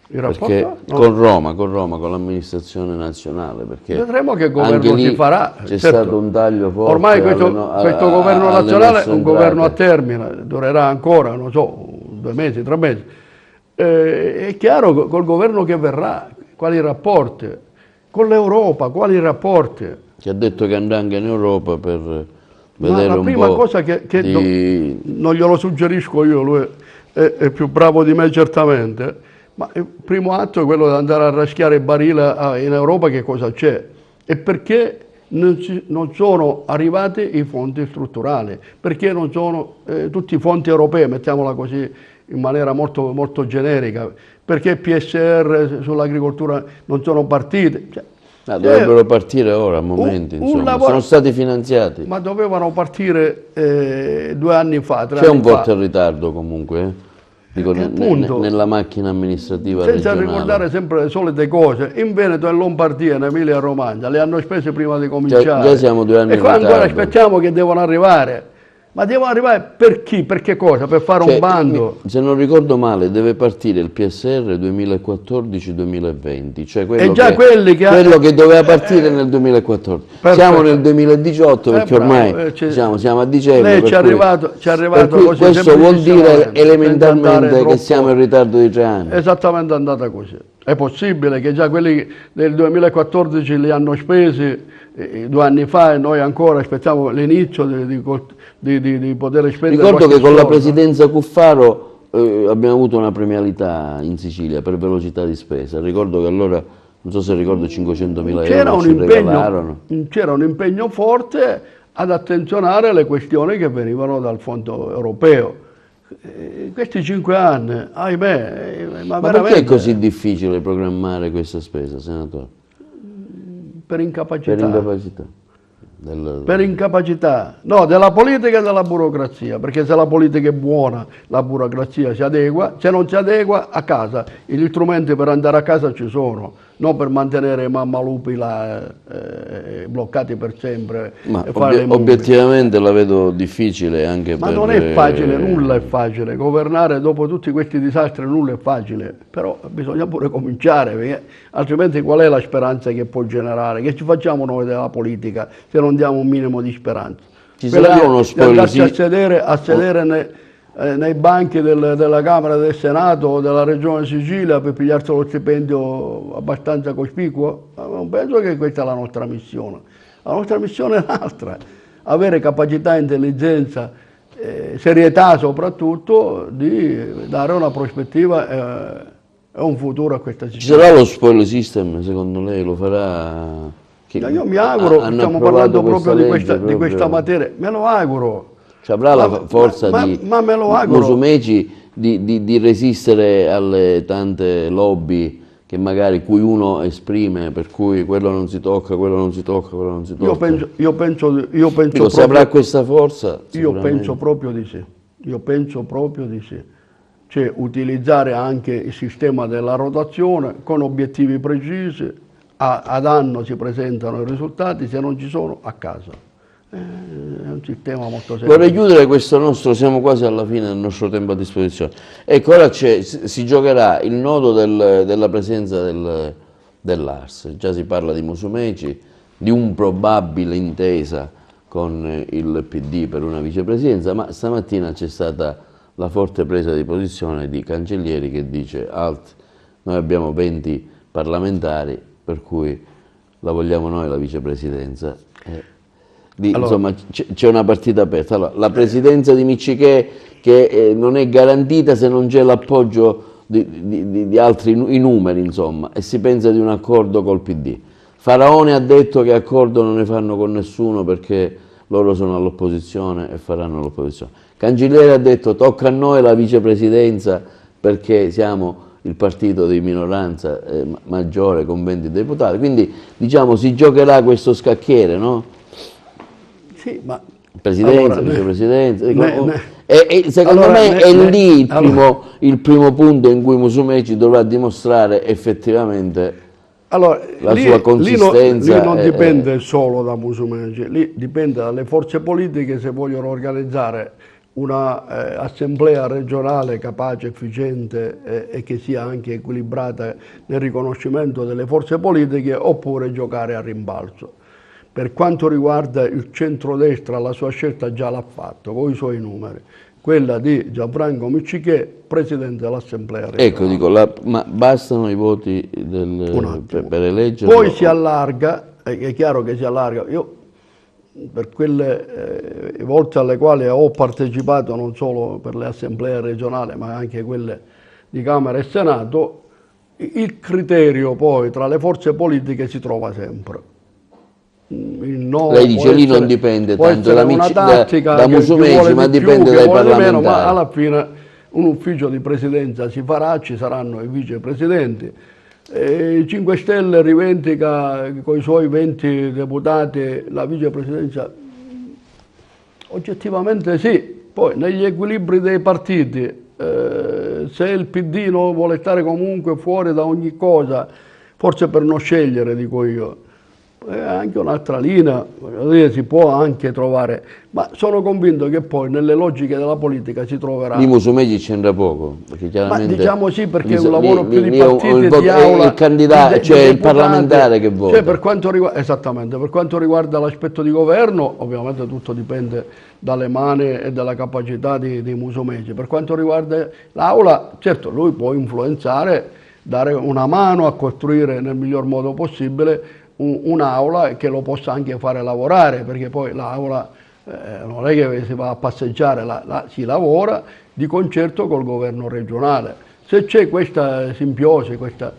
Il rapporto? Perché con Roma, con l'amministrazione nazionale, perché vedremo che governo si farà. C'è stato un taglio forte. Ormai questo governo nazionale è un governo a termine, durerà ancora, non so, 2 mesi, 3 mesi. È chiaro col governo che verrà, quali rapporti, con l'Europa, quali rapporti. Che ha detto che andrà anche in Europa per vedere un po'. La prima cosa che non glielo suggerisco io, lui è più bravo di me certamente, ma il primo atto è quello di andare a raschiare il barile in Europa, che cosa c'è e perché non sono arrivati i fondi strutturali, perché non sono tutti i fondi europei, mettiamola così in maniera molto, molto generica, perché il PSR sull'agricoltura non sono partiti. Dovrebbero partire ora, a momenti, insomma. Sono stati finanziati. Ma dovevano partire 2 anni fa, 3 C'è anni un fa. forte ritardo comunque, dico, nella macchina amministrativa senza regionale. ricordare sempre le solite cose. In Veneto e Lombardia, in Emilia Romagna, le hanno spese prima di cominciare. Già siamo 2 anni in e qua ritardo. ancora aspettiamo che devono arrivare. Ma devono arrivare per chi? Per che cosa? Per fare un bando? Se non ricordo male, deve partire il PSR 2014-2020, cioè quello, quello che doveva partire nel 2014. Perfetto. Siamo nel 2018 perché ormai siamo a dicembre. Lei ci è arrivato così. Questo vuol dire elementarmente che siamo in ritardo di 3 anni. Esattamente andata così. È possibile che già quelli del 2014 li hanno spesi 2 anni fa e noi ancora aspettiamo l'inizio di poter spendere. Ricordo che con la presidenza Cuffaro abbiamo avuto una premialità in Sicilia per velocità di spesa. Ricordo che allora, non so se ricordo, 500.000 euro ci regalarono. C'era un impegno forte ad attenzionare le questioni che venivano dal fondo europeo. Questi 5 anni, ahimè, ma perché è così difficile programmare questa spesa, senatore? Per incapacità. Per incapacità. Per incapacità, no, della politica e della burocrazia, perché se la politica è buona, la burocrazia si adegua, se non si adegua, a casa, gli strumenti per andare a casa ci sono, non per mantenere i mammalupi là, bloccati per sempre. Ma obiettivamente la vedo difficile anche Ma non è facile, nulla è facile, governare dopo tutti questi disastri nulla è facile, però bisogna pure cominciare, perché altrimenti qual è la speranza che può generare? Che ci facciamo noi della politica se non diamo un minimo di speranza? Ci sarà uno andarsi a sedere nei banchi della Camera del Senato o della Regione Sicilia per pigliarsi lo stipendio abbastanza cospicuo? Non penso che questa è la nostra missione. La nostra missione è un'altra, avere capacità, intelligenza, serietà soprattutto di dare una prospettiva e un futuro a questa Sicilia. Ci sarà lo spoil system, secondo lei? Lo farà? Io mi auguro, stiamo parlando proprio di questa materia, me lo auguro. Ci avrà la forza di Musumeci di resistere alle tante lobby che magari cui uno esprime, per cui quello non si tocca, quello non si tocca, quello non si tocca. Io penso se avrà questa forza? Io penso proprio di sì. Io penso proprio di sì. Cioè utilizzare anche il sistema della rotazione con obiettivi precisi, ad anno si presentano i risultati, se non ci sono a casa. È un sistema molto semplice. Vorrei chiudere questo nostro, siamo quasi alla fine del nostro tempo a disposizione. Ecco, ora si giocherà il nodo della presenza dell'Ars. Già si parla di Musumeci, di un probabile intesa con il PD per una vicepresidenza, ma stamattina c'è stata la forte presa di posizione di Cancellieri che dice alt, noi abbiamo 20 parlamentari per cui la vogliamo noi la vicepresidenza. Allora, insomma c'è una partita aperta. Allora, la presidenza di Miccichè che non è garantita se non c'è l'appoggio di altri i numeri, insomma, e si pensa di un accordo col PD. Faraone ha detto che accordo non ne fanno con nessuno perché loro sono all'opposizione e faranno l'opposizione. Cancellieri ha detto tocca a noi la vicepresidenza perché siamo il partito di minoranza maggiore con 20 deputati, quindi diciamo si giocherà questo scacchiere, no? Sì, ma presidenza, allora, vicepresidenza, secondo allora, me è lì il primo punto in cui Musumeci dovrà dimostrare effettivamente la sua consistenza. Lì non dipende solo da Musumeci, lì dipende dalle forze politiche se vogliono organizzare una assemblea regionale capace, efficiente e che sia anche equilibrata nel riconoscimento delle forze politiche oppure giocare a rimbalzo. Per quanto riguarda il centrodestra, la sua scelta già l'ha fatto con i suoi numeri, quella di Gianfranco Miccichè, presidente dell'Assemblea regionale. Ecco, dico, ma bastano i voti per eleggere? Poi si allarga, è chiaro che si allarga. Io, per quelle volte alle quali ho partecipato, non solo per le assemblee regionali, ma anche quelle di Camera e Senato, il criterio poi tra le forze politiche si trova sempre. No, lei dice lì non dipende tanto da Musumeci, ma dipende dai parlamentari. Meno, ma alla fine un ufficio di presidenza si farà, ci saranno i vicepresidenti. I 5 Stelle rivendica con i suoi 20 deputati la vicepresidenza? Oggettivamente sì, poi negli equilibri dei partiti, se il PD non vuole stare comunque fuori da ogni cosa, forse per non scegliere, dico io, anche un'altra linea, si può anche trovare, ma sono convinto che poi nelle logiche della politica si troverà. Di Musumeci c'entra poco, perché chiaramente, ma diciamo sì, perché è un lavoro più di partiti e di aula, il candidato, cioè il parlamentare che vota. Cioè per quanto riguarda, esattamente, per quanto riguarda l'aspetto di governo, ovviamente tutto dipende dalle mani e dalla capacità di Musumeci. Per quanto riguarda l'aula, certo lui può influenzare, dare una mano a costruire nel miglior modo possibile un'aula che lo possa anche fare lavorare, perché poi l'aula non è che si va a passeggiare, si lavora di concerto col governo regionale. Se c'è questa simbiosi, questa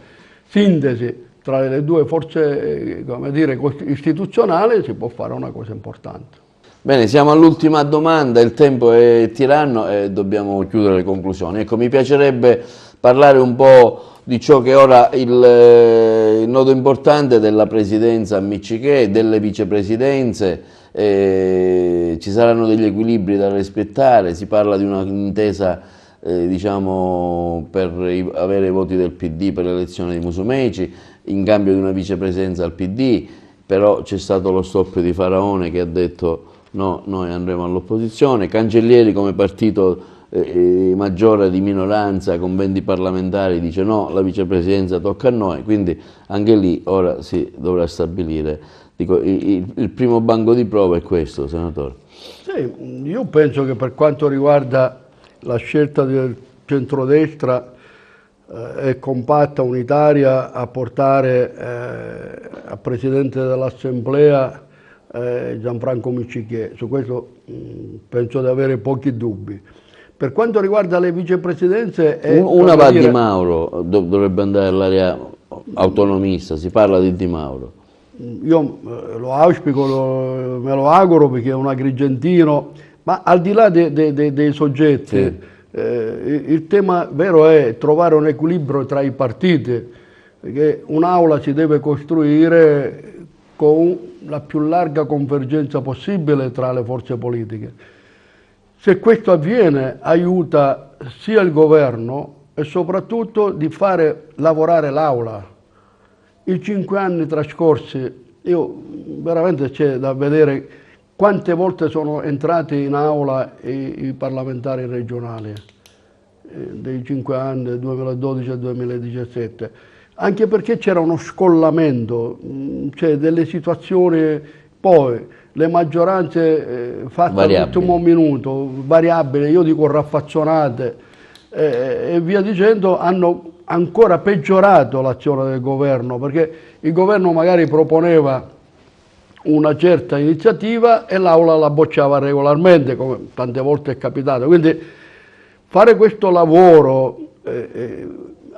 sintesi tra le due forze, come dire, istituzionali, si può fare una cosa importante. Bene, siamo all'ultima domanda, il tempo è tiranno e dobbiamo chiudere le conclusioni. Ecco, mi piacerebbe parlare un po' di ciò che ora il nodo importante della presidenza a Miccichè, delle vicepresidenze, ci saranno degli equilibri da rispettare, si parla di un'intesa diciamo per avere i voti del PD per l'elezione di Musumeci, in cambio di una vicepresidenza al PD, però c'è stato lo stop di Faraone che ha detto no, noi andremo all'opposizione, Cancellieri come partito maggiore di minoranza con 20 parlamentari dice no, la vicepresidenza tocca a noi, quindi anche lì ora si dovrà stabilire. Dico, il primo banco di prova è questo, senatore. Sì, io penso che per quanto riguarda la scelta del centrodestra è compatta, unitaria, a portare a Presidente dell'Assemblea Gianfranco Miccichè. Su questo penso di avere pochi dubbi. Per quanto riguarda le vicepresidenze... Una va Di Mauro, dovrebbe andare all'area autonomista, si parla di Di Mauro. Io lo auspico, me lo auguro perché è un agrigentino, ma al di là dei soggetti, sì. Il tema vero è trovare un equilibrio tra i partiti, perché un'aula si deve costruire con la più larga convergenza possibile tra le forze politiche. Se questo avviene aiuta sia il governo e soprattutto di fare lavorare l'aula. I 5 anni trascorsi, veramente c'è da vedere quante volte sono entrati in aula i parlamentari regionali, dei 5 anni, 2012 al 2017. anche perché c'era uno scollamento, cioè delle situazioni, poi le maggioranze fatte all'ultimo minuto, variabili, io dico raffazzonate e via dicendo, hanno ancora peggiorato l'azione del governo, perché il governo magari proponeva una certa iniziativa e l'Aula la bocciava regolarmente, come tante volte è capitato. Quindi fare questo lavoro,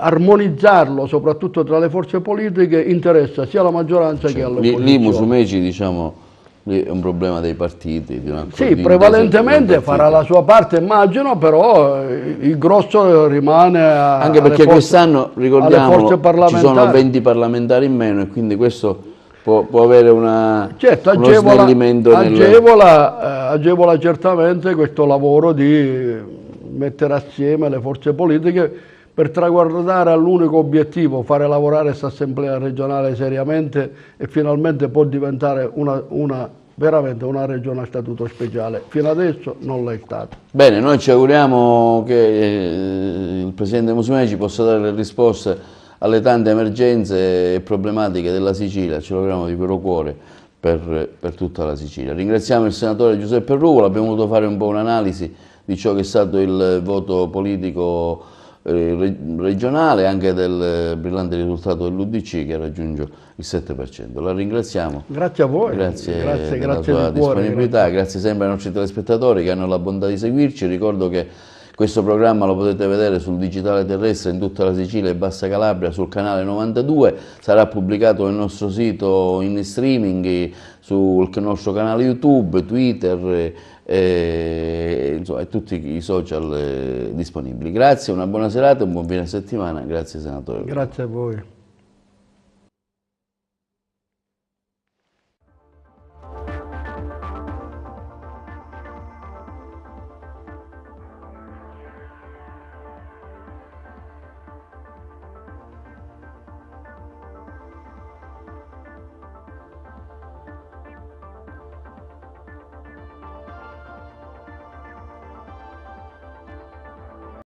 armonizzarlo soprattutto tra le forze politiche, interessa sia alla maggioranza che all'opposizione. Lì Musumeci, diciamo, è un problema dei partiti. Sì, prevalentemente farà la sua parte, immagino, però il grosso rimane anche perché quest'anno, ricordiamo, ci sono 20 parlamentari in meno e quindi questo può avere uno snellimento. Agevola certamente questo lavoro di mettere assieme le forze politiche per traguardare all'unico obiettivo, fare lavorare questa assemblea regionale seriamente e finalmente può diventare veramente una regione a statuto speciale. Fino adesso non l'è stato. Bene, noi ci auguriamo che il Presidente Musumeci possa dare le risposte alle tante emergenze e problematiche della Sicilia, ce lo auguriamo di vero cuore per tutta la Sicilia. Ringraziamo il senatore Giuseppe Ruvola, abbiamo voluto fare un po' un'analisi di ciò che è stato il voto politico regionale, anche del brillante risultato dell'UDC che raggiunge il 7%. La ringraziamo. Grazie a voi. Grazie della sua disponibilità, grazie sempre ai nostri telespettatori che hanno la bontà di seguirci. Ricordo che questo programma lo potete vedere sul digitale terrestre in tutta la Sicilia e Bassa Calabria sul canale 92, sarà pubblicato nel nostro sito in streaming, sul nostro canale YouTube, Twitter insomma, e tutti i social disponibili. Grazie, una buona serata, un buon fine settimana, grazie senatore. Grazie a voi.